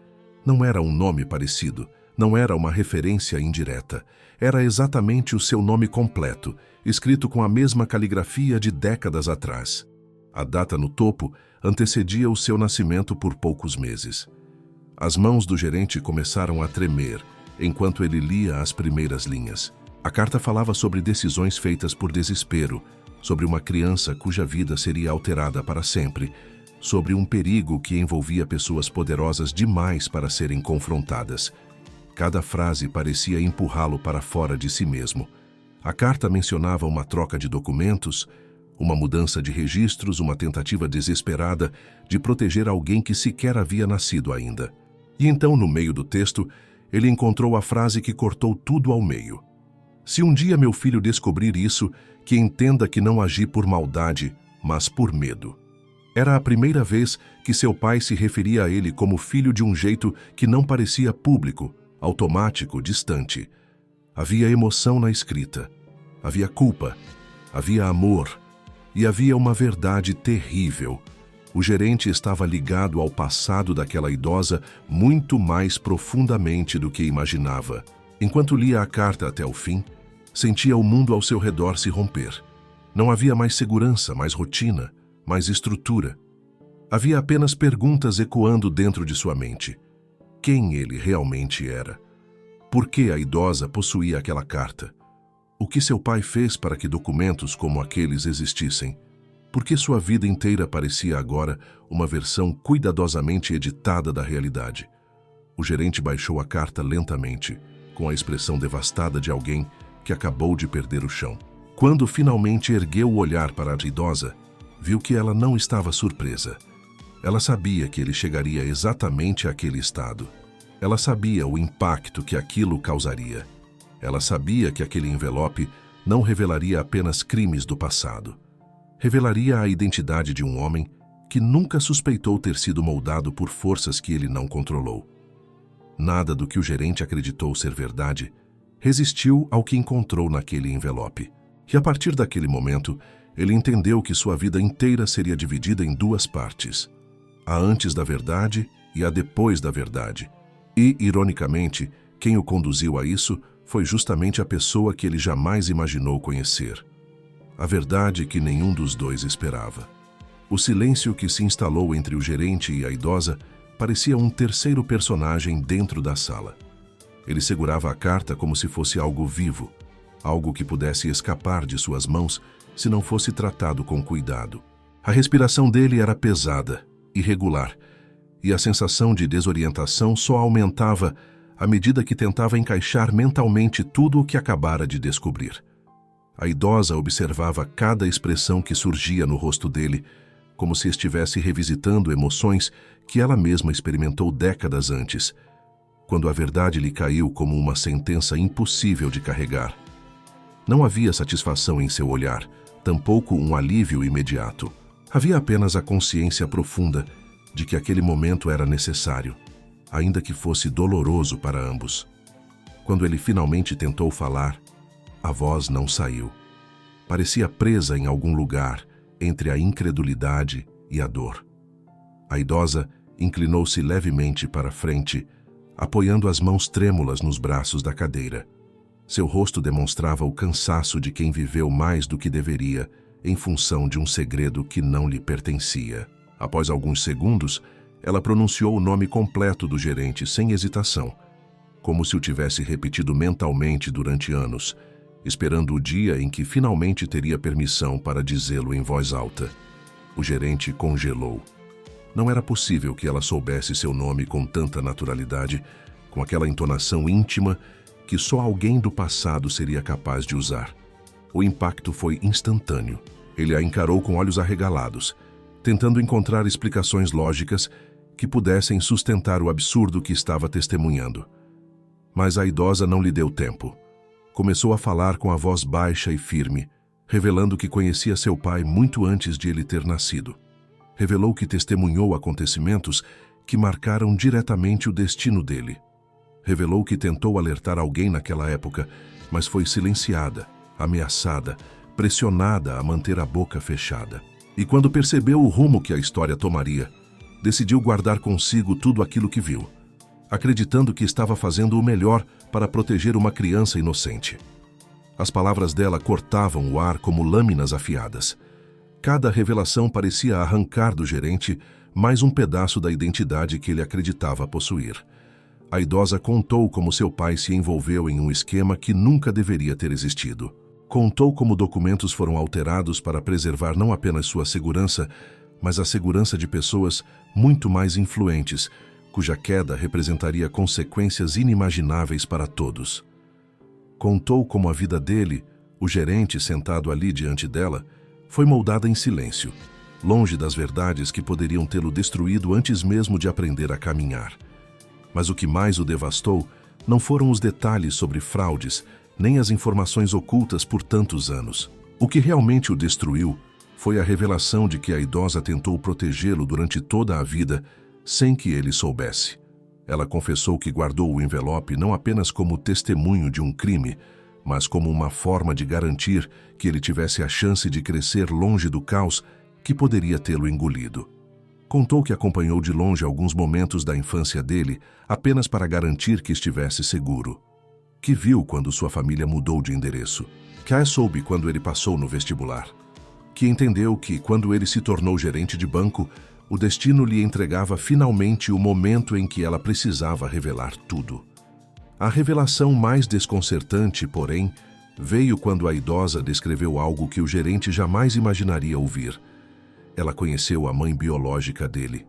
Não era um nome parecido, não era uma referência indireta. Era exatamente o seu nome completo, escrito com a mesma caligrafia de décadas atrás. A data no topo antecedia o seu nascimento por poucos meses. As mãos do gerente começaram a tremer enquanto ele lia as primeiras linhas. A carta falava sobre decisões feitas por desespero, sobre uma criança cuja vida seria alterada para sempre, sobre um perigo que envolvia pessoas poderosas demais para serem confrontadas. Cada frase parecia empurrá-lo para fora de si mesmo. A carta mencionava uma troca de documentos, uma mudança de registros, uma tentativa desesperada de proteger alguém que sequer havia nascido ainda. E então, no meio do texto, ele encontrou a frase que cortou tudo ao meio. Se um dia meu filho descobrir isso, que entenda que não agi por maldade, mas por medo. Era a primeira vez que seu pai se referia a ele como filho de um jeito que não parecia público, automático, distante. Havia emoção na escrita, havia culpa, havia amor e havia uma verdade terrível. O gerente estava ligado ao passado daquela idosa muito mais profundamente do que imaginava. Enquanto lia a carta até o fim, sentia o mundo ao seu redor se romper. Não havia mais segurança, mais rotina, mais estrutura. Havia apenas perguntas ecoando dentro de sua mente. Quem ele realmente era? Por que a idosa possuía aquela carta? O que seu pai fez para que documentos como aqueles existissem? Por que sua vida inteira parecia agora uma versão cuidadosamente editada da realidade? O gerente baixou a carta lentamente, com a expressão devastada de alguém que acabou de perder o chão. Quando finalmente ergueu o olhar para a idosa, viu que ela não estava surpresa. Ela sabia que ele chegaria exatamente àquele estado. Ela sabia o impacto que aquilo causaria. Ela sabia que aquele envelope não revelaria apenas crimes do passado. Revelaria a identidade de um homem que nunca suspeitou ter sido moldado por forças que ele não controlou. Nada do que o gerente acreditou ser verdade resistiu ao que encontrou naquele envelope. E a partir daquele momento, ele entendeu que sua vida inteira seria dividida em duas partes: a antes da verdade e a depois da verdade. E, ironicamente, quem o conduziu a isso foi justamente a pessoa que ele jamais imaginou conhecer. A verdade que nenhum dos dois esperava. O silêncio que se instalou entre o gerente e a idosa parecia um terceiro personagem dentro da sala. Ele segurava a carta como se fosse algo vivo, algo que pudesse escapar de suas mãos se não fosse tratado com cuidado. A respiração dele era pesada, irregular, e a sensação de desorientação só aumentava à medida que tentava encaixar mentalmente tudo o que acabara de descobrir. A idosa observava cada expressão que surgia no rosto dele, como se estivesse revisitando emoções que ela mesma experimentou décadas antes, quando a verdade lhe caiu como uma sentença impossível de carregar. Não havia satisfação em seu olhar, tampouco um alívio imediato. Havia apenas a consciência profunda de que aquele momento era necessário, ainda que fosse doloroso para ambos. Quando ele finalmente tentou falar, a voz não saiu. Parecia presa em algum lugar entre a incredulidade e a dor. A idosa inclinou-se levemente para frente, apoiando as mãos trêmulas nos braços da cadeira. Seu rosto demonstrava o cansaço de quem viveu mais do que deveria em função de um segredo que não lhe pertencia. Após alguns segundos, ela pronunciou o nome completo do gerente sem hesitação, como se o tivesse repetido mentalmente durante anos, esperando o dia em que finalmente teria permissão para dizê-lo em voz alta. O gerente congelou. Não era possível que ela soubesse seu nome com tanta naturalidade, com aquela entonação íntima que só alguém do passado seria capaz de usar. O impacto foi instantâneo. Ele a encarou com olhos arregalados, tentando encontrar explicações lógicas que pudessem sustentar o absurdo que estava testemunhando. Mas a idosa não lhe deu tempo. Começou a falar com a voz baixa e firme, revelando que conhecia seu pai muito antes de ele ter nascido. Revelou que testemunhou acontecimentos que marcaram diretamente o destino dele. Revelou que tentou alertar alguém naquela época, mas foi silenciada, ameaçada, pressionada a manter a boca fechada. E quando percebeu o rumo que a história tomaria, decidiu guardar consigo tudo aquilo que viu, acreditando que estava fazendo o melhor para proteger uma criança inocente. As palavras dela cortavam o ar como lâminas afiadas. Cada revelação parecia arrancar do gerente mais um pedaço da identidade que ele acreditava possuir. A idosa contou como seu pai se envolveu em um esquema que nunca deveria ter existido. Contou como documentos foram alterados para preservar não apenas sua segurança, mas a segurança de pessoas muito mais influentes, cuja queda representaria consequências inimagináveis para todos. Contou como a vida dele, o gerente sentado ali diante dela, foi moldada em silêncio, longe das verdades que poderiam tê-lo destruído antes mesmo de aprender a caminhar. Mas o que mais o devastou não foram os detalhes sobre fraudes, nem as informações ocultas por tantos anos. O que realmente o destruiu foi a revelação de que a idosa tentou protegê-lo durante toda a vida, sem que ele soubesse. Ela confessou que guardou o envelope não apenas como testemunho de um crime, mas como uma forma de garantir que ele tivesse a chance de crescer longe do caos que poderia tê-lo engolido. Contou que acompanhou de longe alguns momentos da infância dele apenas para garantir que estivesse seguro. Que viu quando sua família mudou de endereço. Que a soube quando ele passou no vestibular. Que entendeu que, quando ele se tornou gerente de banco, o destino lhe entregava finalmente o momento em que ela precisava revelar tudo. A revelação mais desconcertante, porém, veio quando a idosa descreveu algo que o gerente jamais imaginaria ouvir. Ela conheceu a mãe biológica dele.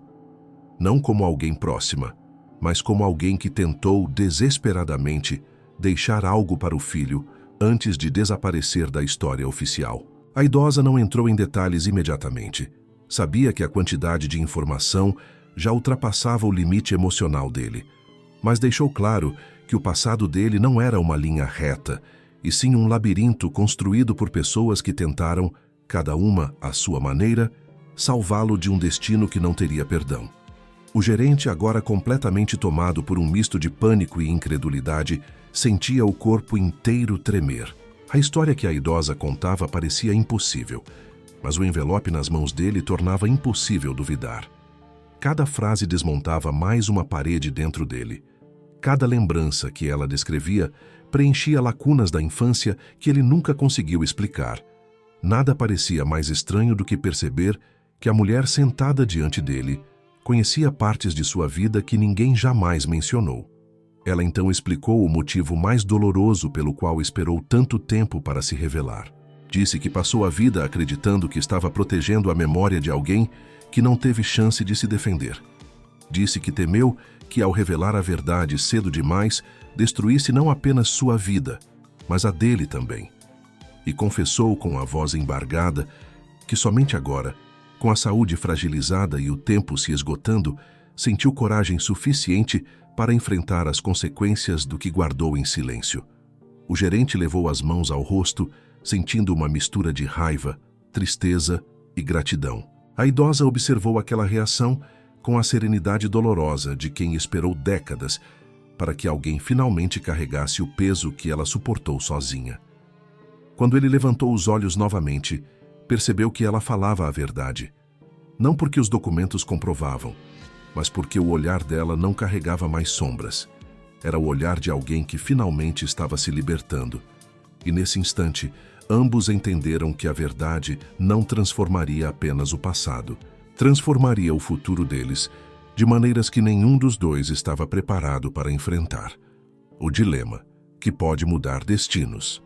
Não como alguém próxima, mas como alguém que tentou desesperadamente deixar algo para o filho antes de desaparecer da história oficial. A idosa não entrou em detalhes imediatamente. Sabia que a quantidade de informação já ultrapassava o limite emocional dele, mas deixou claro que o passado dele não era uma linha reta, e sim um labirinto construído por pessoas que tentaram, cada uma à sua maneira, salvá-lo de um destino que não teria perdão. O gerente, agora completamente tomado por um misto de pânico e incredulidade, sentia o corpo inteiro tremer. A história que a idosa contava parecia impossível, mas o envelope nas mãos dele tornava impossível duvidar. Cada frase desmontava mais uma parede dentro dele. Cada lembrança que ela descrevia preenchia lacunas da infância que ele nunca conseguiu explicar. Nada parecia mais estranho do que perceber que a mulher sentada diante dele conhecia partes de sua vida que ninguém jamais mencionou. Ela então explicou o motivo mais doloroso pelo qual esperou tanto tempo para se revelar. Disse que passou a vida acreditando que estava protegendo a memória de alguém que não teve chance de se defender. Disse que temeu que, ao revelar a verdade cedo demais, destruísse não apenas sua vida, mas a dele também. E confessou com a voz embargada que somente agora, com a saúde fragilizada e o tempo se esgotando, sentiu coragem suficiente para enfrentar as consequências do que guardou em silêncio. O gerente levou as mãos ao rosto, sentindo uma mistura de raiva, tristeza e gratidão. A idosa observou aquela reação com a serenidade dolorosa de quem esperou décadas para que alguém finalmente carregasse o peso que ela suportou sozinha. Quando ele levantou os olhos novamente, percebeu que ela falava a verdade. Não porque os documentos comprovavam, mas porque o olhar dela não carregava mais sombras. Era o olhar de alguém que finalmente estava se libertando. E nesse instante, ambos entenderam que a verdade não transformaria apenas o passado, transformaria o futuro deles de maneiras que nenhum dos dois estava preparado para enfrentar. O dilema, que pode mudar destinos.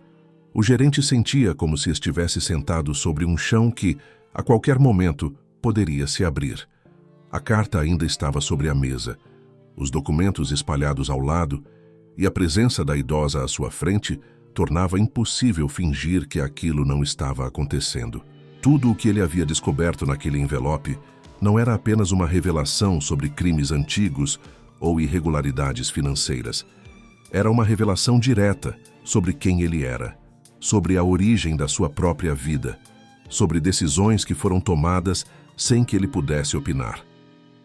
O gerente sentia como se estivesse sentado sobre um chão que, a qualquer momento, poderia se abrir. A carta ainda estava sobre a mesa, os documentos espalhados ao lado, e a presença da idosa à sua frente tornava impossível fingir que aquilo não estava acontecendo. Tudo o que ele havia descoberto naquele envelope não era apenas uma revelação sobre crimes antigos ou irregularidades financeiras. Era uma revelação direta sobre quem ele era, sobre a origem da sua própria vida, sobre decisões que foram tomadas sem que ele pudesse opinar.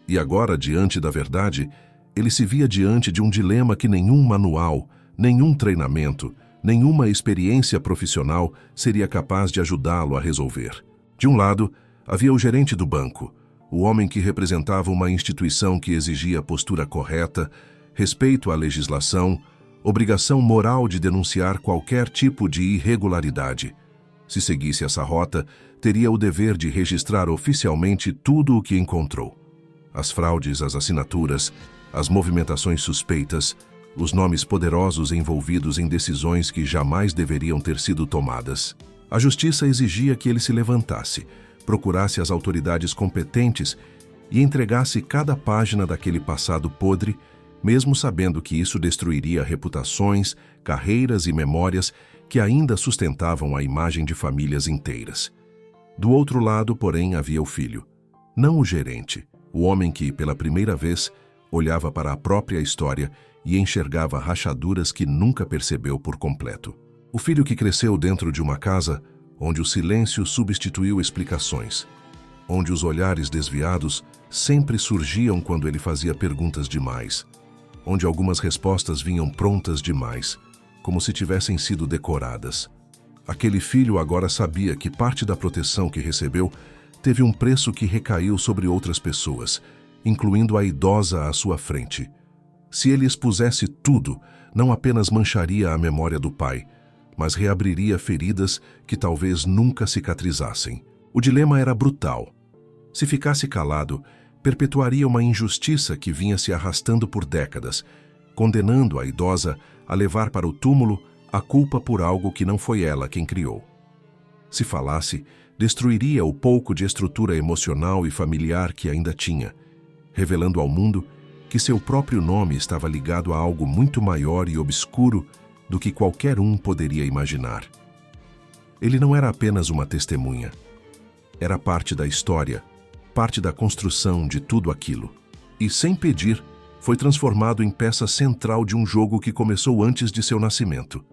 E agora, diante da verdade, ele se via diante de um dilema que nenhum manual, nenhum treinamento, Nenhuma experiência profissional seria capaz de ajudá-lo a resolver. De um lado, havia o gerente do banco, o homem que representava uma instituição que exigia postura correta, respeito à legislação, obrigação moral de denunciar qualquer tipo de irregularidade. Se seguisse essa rota, teria o dever de registrar oficialmente tudo o que encontrou. As fraudes, as assinaturas, as movimentações suspeitas, os nomes poderosos envolvidos em decisões que jamais deveriam ter sido tomadas. A justiça exigia que ele se levantasse, procurasse as autoridades competentes e entregasse cada página daquele passado podre, mesmo sabendo que isso destruiria reputações, carreiras e memórias que ainda sustentavam a imagem de famílias inteiras. Do outro lado, porém, havia o filho. Não o gerente, o homem que, pela primeira vez, olhava para a própria história e enxergava rachaduras que nunca percebeu por completo. O filho que cresceu dentro de uma casa onde o silêncio substituiu explicações, onde os olhares desviados sempre surgiam quando ele fazia perguntas demais, onde algumas respostas vinham prontas demais, como se tivessem sido decoradas. Aquele filho agora sabia que parte da proteção que recebeu teve um preço que recaiu sobre outras pessoas, incluindo a idosa à sua frente. Se ele expusesse tudo, não apenas mancharia a memória do pai, mas reabriria feridas que talvez nunca cicatrizassem. O dilema era brutal. Se ficasse calado, perpetuaria uma injustiça que vinha se arrastando por décadas, condenando a idosa a levar para o túmulo a culpa por algo que não foi ela quem criou. Se falasse, destruiria o pouco de estrutura emocional e familiar que ainda tinha, revelando ao mundo que seu próprio nome estava ligado a algo muito maior e obscuro do que qualquer um poderia imaginar. Ele não era apenas uma testemunha. Era parte da história, parte da construção de tudo aquilo. E, sem pedir, foi transformado em peça central de um jogo que começou antes de seu nascimento.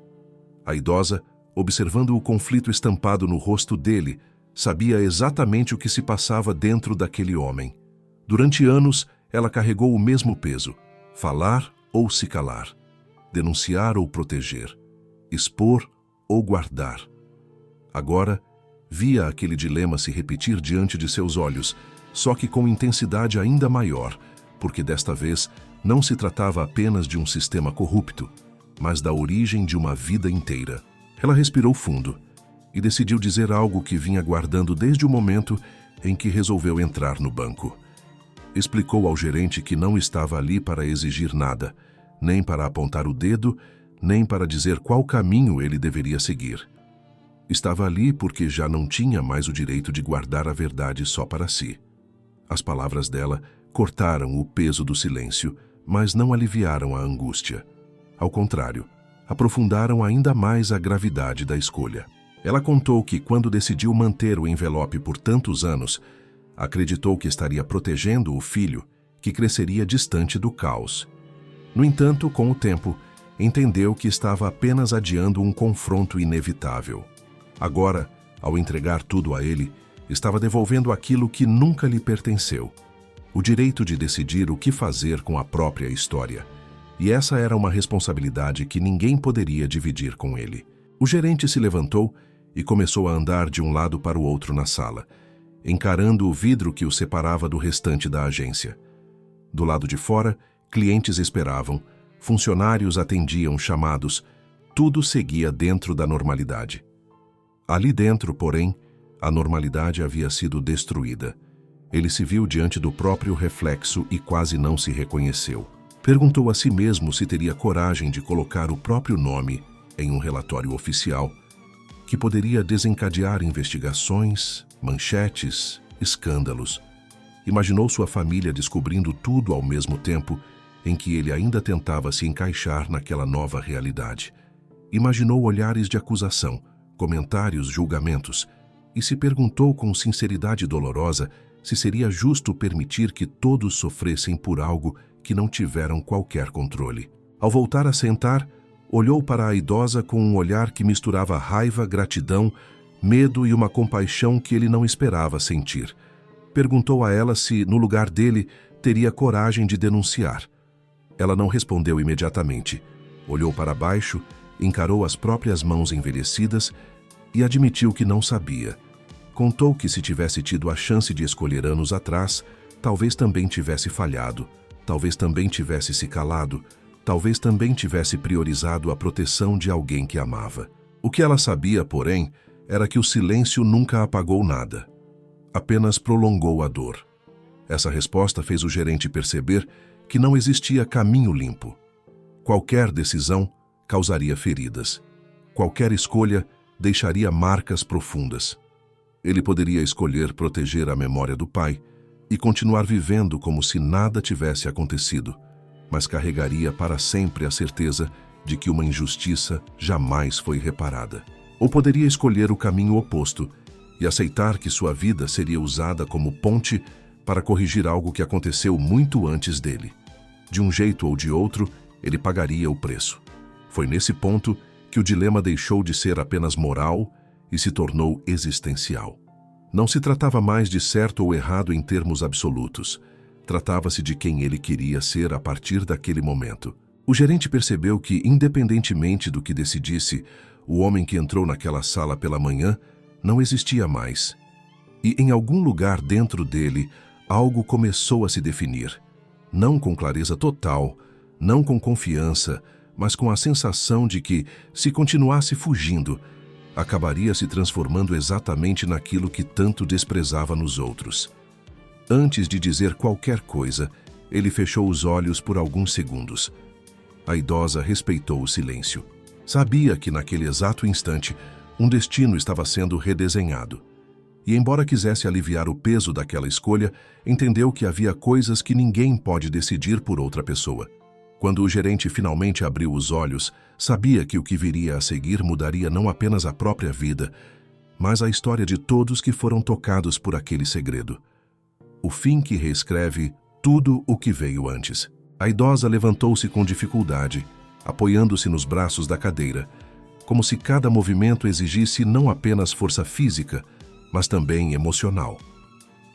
A idosa, observando o conflito estampado no rosto dele, sabia exatamente o que se passava dentro daquele homem. Durante anos, ela carregou o mesmo peso: falar ou se calar, denunciar ou proteger, expor ou guardar. Agora, via aquele dilema se repetir diante de seus olhos, só que com intensidade ainda maior, porque desta vez não se tratava apenas de um sistema corrupto, mas da origem de uma vida inteira. Ela respirou fundo e decidiu dizer algo que vinha guardando desde o momento em que resolveu entrar no banco. Explicou ao gerente que não estava ali para exigir nada, nem para apontar o dedo, nem para dizer qual caminho ele deveria seguir. Estava ali porque já não tinha mais o direito de guardar a verdade só para si. As palavras dela cortaram o peso do silêncio, mas não aliviaram a angústia. Ao contrário, aprofundaram ainda mais a gravidade da escolha. Ela contou que, quando decidiu manter o envelope por tantos anos, acreditou que estaria protegendo o filho, que cresceria distante do caos. No entanto, com o tempo, entendeu que estava apenas adiando um confronto inevitável. Agora, ao entregar tudo a ele, estava devolvendo aquilo que nunca lhe pertenceu: o direito de decidir o que fazer com a própria história. E essa era uma responsabilidade que ninguém poderia dividir com ele. O gerente se levantou e começou a andar de um lado para o outro na sala, encarando o vidro que o separava do restante da agência. Do lado de fora, clientes esperavam, funcionários atendiam chamados, tudo seguia dentro da normalidade. Ali dentro, porém, a normalidade havia sido destruída. Ele se viu diante do próprio reflexo e quase não se reconheceu. Perguntou a si mesmo se teria coragem de colocar o próprio nome em um relatório oficial, que poderia desencadear investigações, manchetes, escândalos. Imaginou sua família descobrindo tudo ao mesmo tempo em que ele ainda tentava se encaixar naquela nova realidade. Imaginou olhares de acusação, comentários, julgamentos, e se perguntou com sinceridade dolorosa se seria justo permitir que todos sofressem por algo que não tiveram qualquer controle. Ao voltar a sentar, olhou para a idosa com um olhar que misturava raiva, gratidão, medo e uma compaixão que ele não esperava sentir. Perguntou a ela se, no lugar dele, teria coragem de denunciar. Ela não respondeu imediatamente. Olhou para baixo encarou as próprias mãos envelhecidas e admitiu que não sabia. Contou que se tivesse tido a chance de escolher anos atrás, talvez também tivesse falhado, talvez também tivesse se calado, talvez também tivesse priorizado a proteção de alguém que amava. O que ela sabia, porém, era que o silêncio nunca apagou nada, apenas prolongou a dor. Essa resposta fez o gerente perceber que não existia caminho limpo. Qualquer decisão causaria feridas. Qualquer escolha deixaria marcas profundas. Ele poderia escolher proteger a memória do pai e continuar vivendo como se nada tivesse acontecido, mas carregaria para sempre a certeza de que uma injustiça jamais foi reparada. Ou poderia escolher o caminho oposto e aceitar que sua vida seria usada como ponte para corrigir algo que aconteceu muito antes dele. De um jeito ou de outro, ele pagaria o preço. Foi nesse ponto que o dilema deixou de ser apenas moral e se tornou existencial. Não se tratava mais de certo ou errado em termos absolutos. Tratava-se de quem ele queria ser a partir daquele momento. O gerente percebeu que, independentemente do que decidisse, o homem que entrou naquela sala pela manhã não existia mais. E em algum lugar dentro dele, algo começou a se definir. Não com clareza total, não com confiança, mas com a sensação de que, se continuasse fugindo, acabaria se transformando exatamente naquilo que tanto desprezava nos outros. Antes de dizer qualquer coisa, ele fechou os olhos por alguns segundos. A idosa respeitou o silêncio. Sabia que naquele exato instante, um destino estava sendo redesenhado. E embora quisesse aliviar o peso daquela escolha, entendeu que havia coisas que ninguém pode decidir por outra pessoa. Quando o gerente finalmente abriu os olhos, sabia que o que viria a seguir mudaria não apenas a própria vida, mas a história de todos que foram tocados por aquele segredo. O fim que reescreve tudo o que veio antes. A idosa levantou-se com dificuldade, apoiando-se nos braços da cadeira, como se cada movimento exigisse não apenas força física, mas também emocional.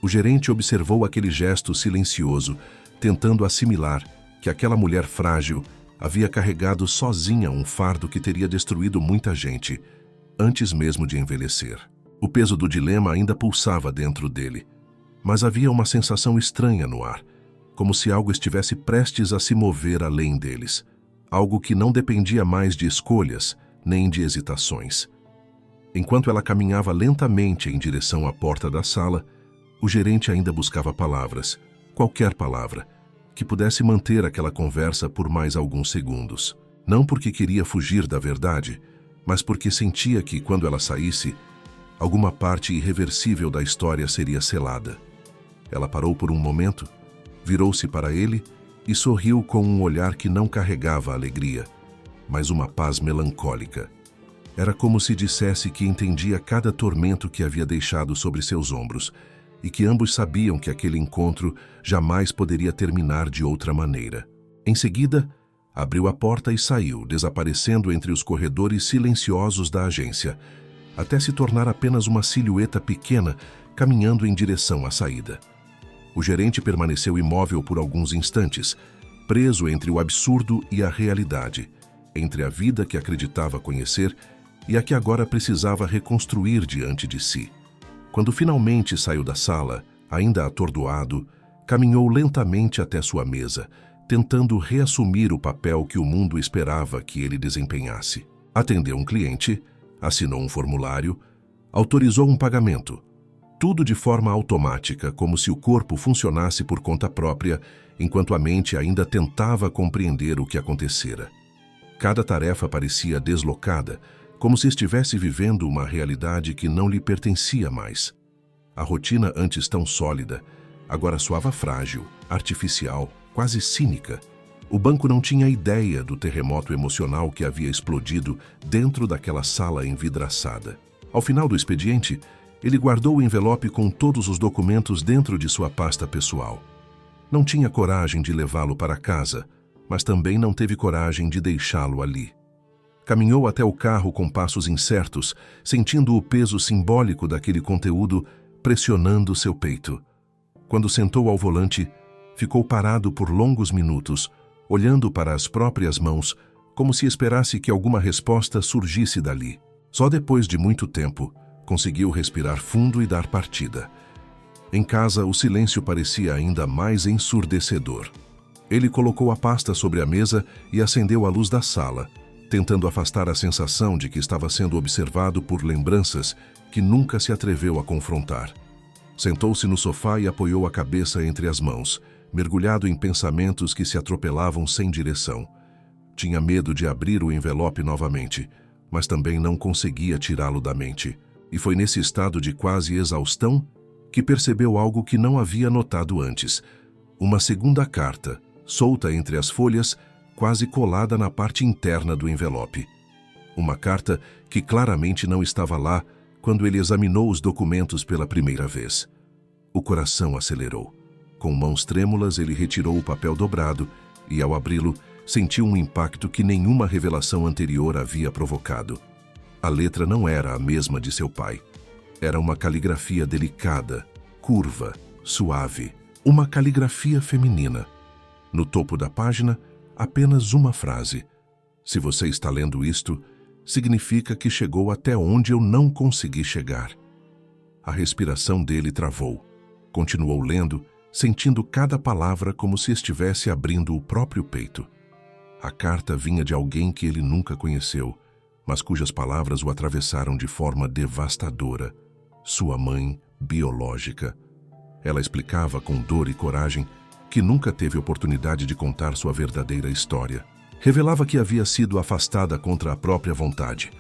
O gerente observou aquele gesto silencioso, tentando assimilar que aquela mulher frágil havia carregado sozinha um fardo que teria destruído muita gente, antes mesmo de envelhecer. O peso do dilema ainda pulsava dentro dele, mas havia uma sensação estranha no ar, como se algo estivesse prestes a se mover além deles, algo que não dependia mais de escolhas nem de hesitações. Enquanto ela caminhava lentamente em direção à porta da sala, o gerente ainda buscava palavras, qualquer palavra, que pudesse manter aquela conversa por mais alguns segundos. Não porque queria fugir da verdade, mas porque sentia que, quando ela saísse, alguma parte irreversível da história seria selada. Ela parou por um momento, virou-se para ele e sorriu com um olhar que não carregava alegria, mas uma paz melancólica. Era como se dissesse que entendia cada tormento que havia deixado sobre seus ombros e que ambos sabiam que aquele encontro jamais poderia terminar de outra maneira. Em seguida, abriu a porta e saiu, desaparecendo entre os corredores silenciosos da agência, até se tornar apenas uma silhueta pequena caminhando em direção à saída. O gerente permaneceu imóvel por alguns instantes, preso entre o absurdo e a realidade, entre a vida que acreditava conhecer e a que agora precisava reconstruir diante de si. Quando finalmente saiu da sala, ainda atordoado, caminhou lentamente até sua mesa, tentando reassumir o papel que o mundo esperava que ele desempenhasse. Atendeu um cliente, assinou um formulário, autorizou um pagamento. Tudo de forma automática, como se o corpo funcionasse por conta própria, enquanto a mente ainda tentava compreender o que acontecera. Cada tarefa parecia deslocada, como se estivesse vivendo uma realidade que não lhe pertencia mais. A rotina, antes tão sólida, agora soava frágil, artificial, quase cínica. O banco não tinha ideia do terremoto emocional que havia explodido dentro daquela sala envidraçada. Ao final do expediente, ele guardou o envelope com todos os documentos dentro de sua pasta pessoal. Não tinha coragem de levá-lo para casa, mas também não teve coragem de deixá-lo ali. Caminhou até o carro com passos incertos, sentindo o peso simbólico daquele conteúdo pressionando seu peito. Quando sentou ao volante, ficou parado por longos minutos, olhando para as próprias mãos, como se esperasse que alguma resposta surgisse dali. Só depois de muito tempo, conseguiu respirar fundo e dar partida. Em casa, o silêncio parecia ainda mais ensurdecedor. Ele colocou a pasta sobre a mesa e acendeu a luz da sala, tentando afastar a sensação de que estava sendo observado por lembranças que nunca se atreveu a confrontar. Sentou-se no sofá e apoiou a cabeça entre as mãos, mergulhado em pensamentos que se atropelavam sem direção. Tinha medo de abrir o envelope novamente, mas também não conseguia tirá-lo da mente. E foi nesse estado de quase exaustão que percebeu algo que não havia notado antes. Uma segunda carta, solta entre as folhas, quase colada na parte interna do envelope. Uma carta que claramente não estava lá quando ele examinou os documentos pela primeira vez. O coração acelerou. Com mãos trêmulas, ele retirou o papel dobrado e, ao abri-lo, sentiu um impacto que nenhuma revelação anterior havia provocado. A letra não era a mesma de seu pai. Era uma caligrafia delicada, curva, suave. Uma caligrafia feminina. No topo da página, apenas uma frase. Se você está lendo isto, significa que chegou até onde eu não consegui chegar. A respiração dele travou. Continuou lendo, sentindo cada palavra como se estivesse abrindo o próprio peito. A carta vinha de alguém que ele nunca conheceu, mas cujas palavras o atravessaram de forma devastadora. Sua mãe biológica. Ela explicava com dor e coragem que nunca teve oportunidade de contar sua verdadeira história. Revelava que havia sido afastada contra a própria vontade,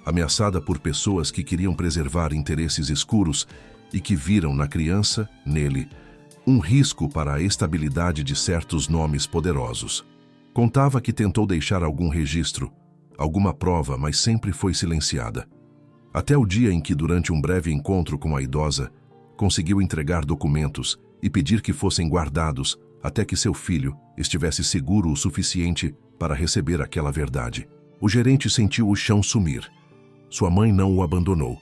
ameaçada por pessoas que queriam preservar interesses escuros e que viram na criança, nele, um risco para a estabilidade de certos nomes poderosos. Contava que tentou deixar algum registro, alguma prova, mas sempre foi silenciada. Até o dia em que, durante um breve encontro com a idosa, conseguiu entregar documentos e pedir que fossem guardados até que seu filho estivesse seguro o suficiente para receber aquela verdade. O gerente sentiu o chão sumir. Sua mãe não o abandonou.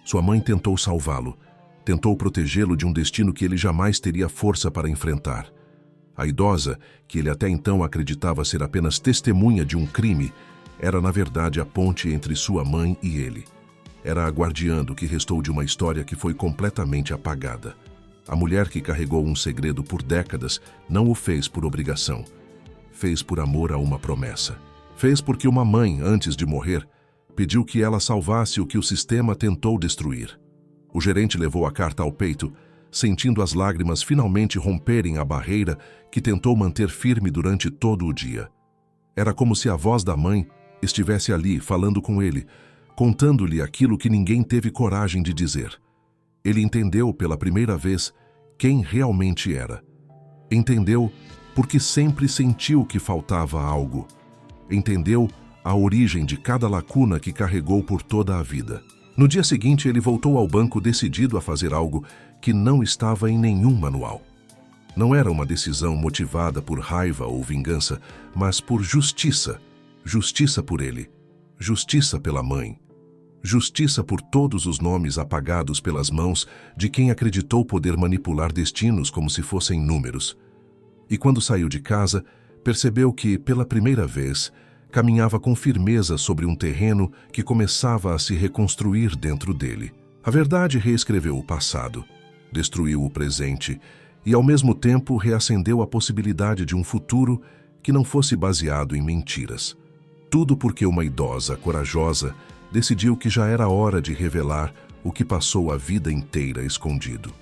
Sua mãe tentou salvá-lo. Tentou protegê-lo de um destino que ele jamais teria força para enfrentar. A idosa, que ele até então acreditava ser apenas testemunha de um crime, era na verdade a ponte entre sua mãe e ele. Era a guardiã do que restou de uma história que foi completamente apagada. A mulher que carregou um segredo por décadas não o fez por obrigação. Fez por amor a uma promessa. Fez porque uma mãe, antes de morrer, pediu que ela salvasse o que o sistema tentou destruir. O gerente levou a carta ao peito, sentindo as lágrimas finalmente romperem a barreira que tentou manter firme durante todo o dia. Era como se a voz da mãe estivesse ali falando com ele, contando-lhe aquilo que ninguém teve coragem de dizer. Ele entendeu pela primeira vez quem realmente era. Entendeu porque sempre sentiu que faltava algo. Entendeu a origem de cada lacuna que carregou por toda a vida. No dia seguinte, ele voltou ao banco decidido a fazer algo que não estava em nenhum manual. Não era uma decisão motivada por raiva ou vingança, mas por justiça. Justiça por ele. Justiça pela mãe. Justiça por todos os nomes apagados pelas mãos de quem acreditou poder manipular destinos como se fossem números. E quando saiu de casa, percebeu que, pela primeira vez, caminhava com firmeza sobre um terreno que começava a se reconstruir dentro dele. A verdade reescreveu o passado, destruiu o presente e, ao mesmo tempo, reacendeu a possibilidade de um futuro que não fosse baseado em mentiras. Tudo porque uma idosa corajosa decidiu que já era hora de revelar o que passou a vida inteira escondido.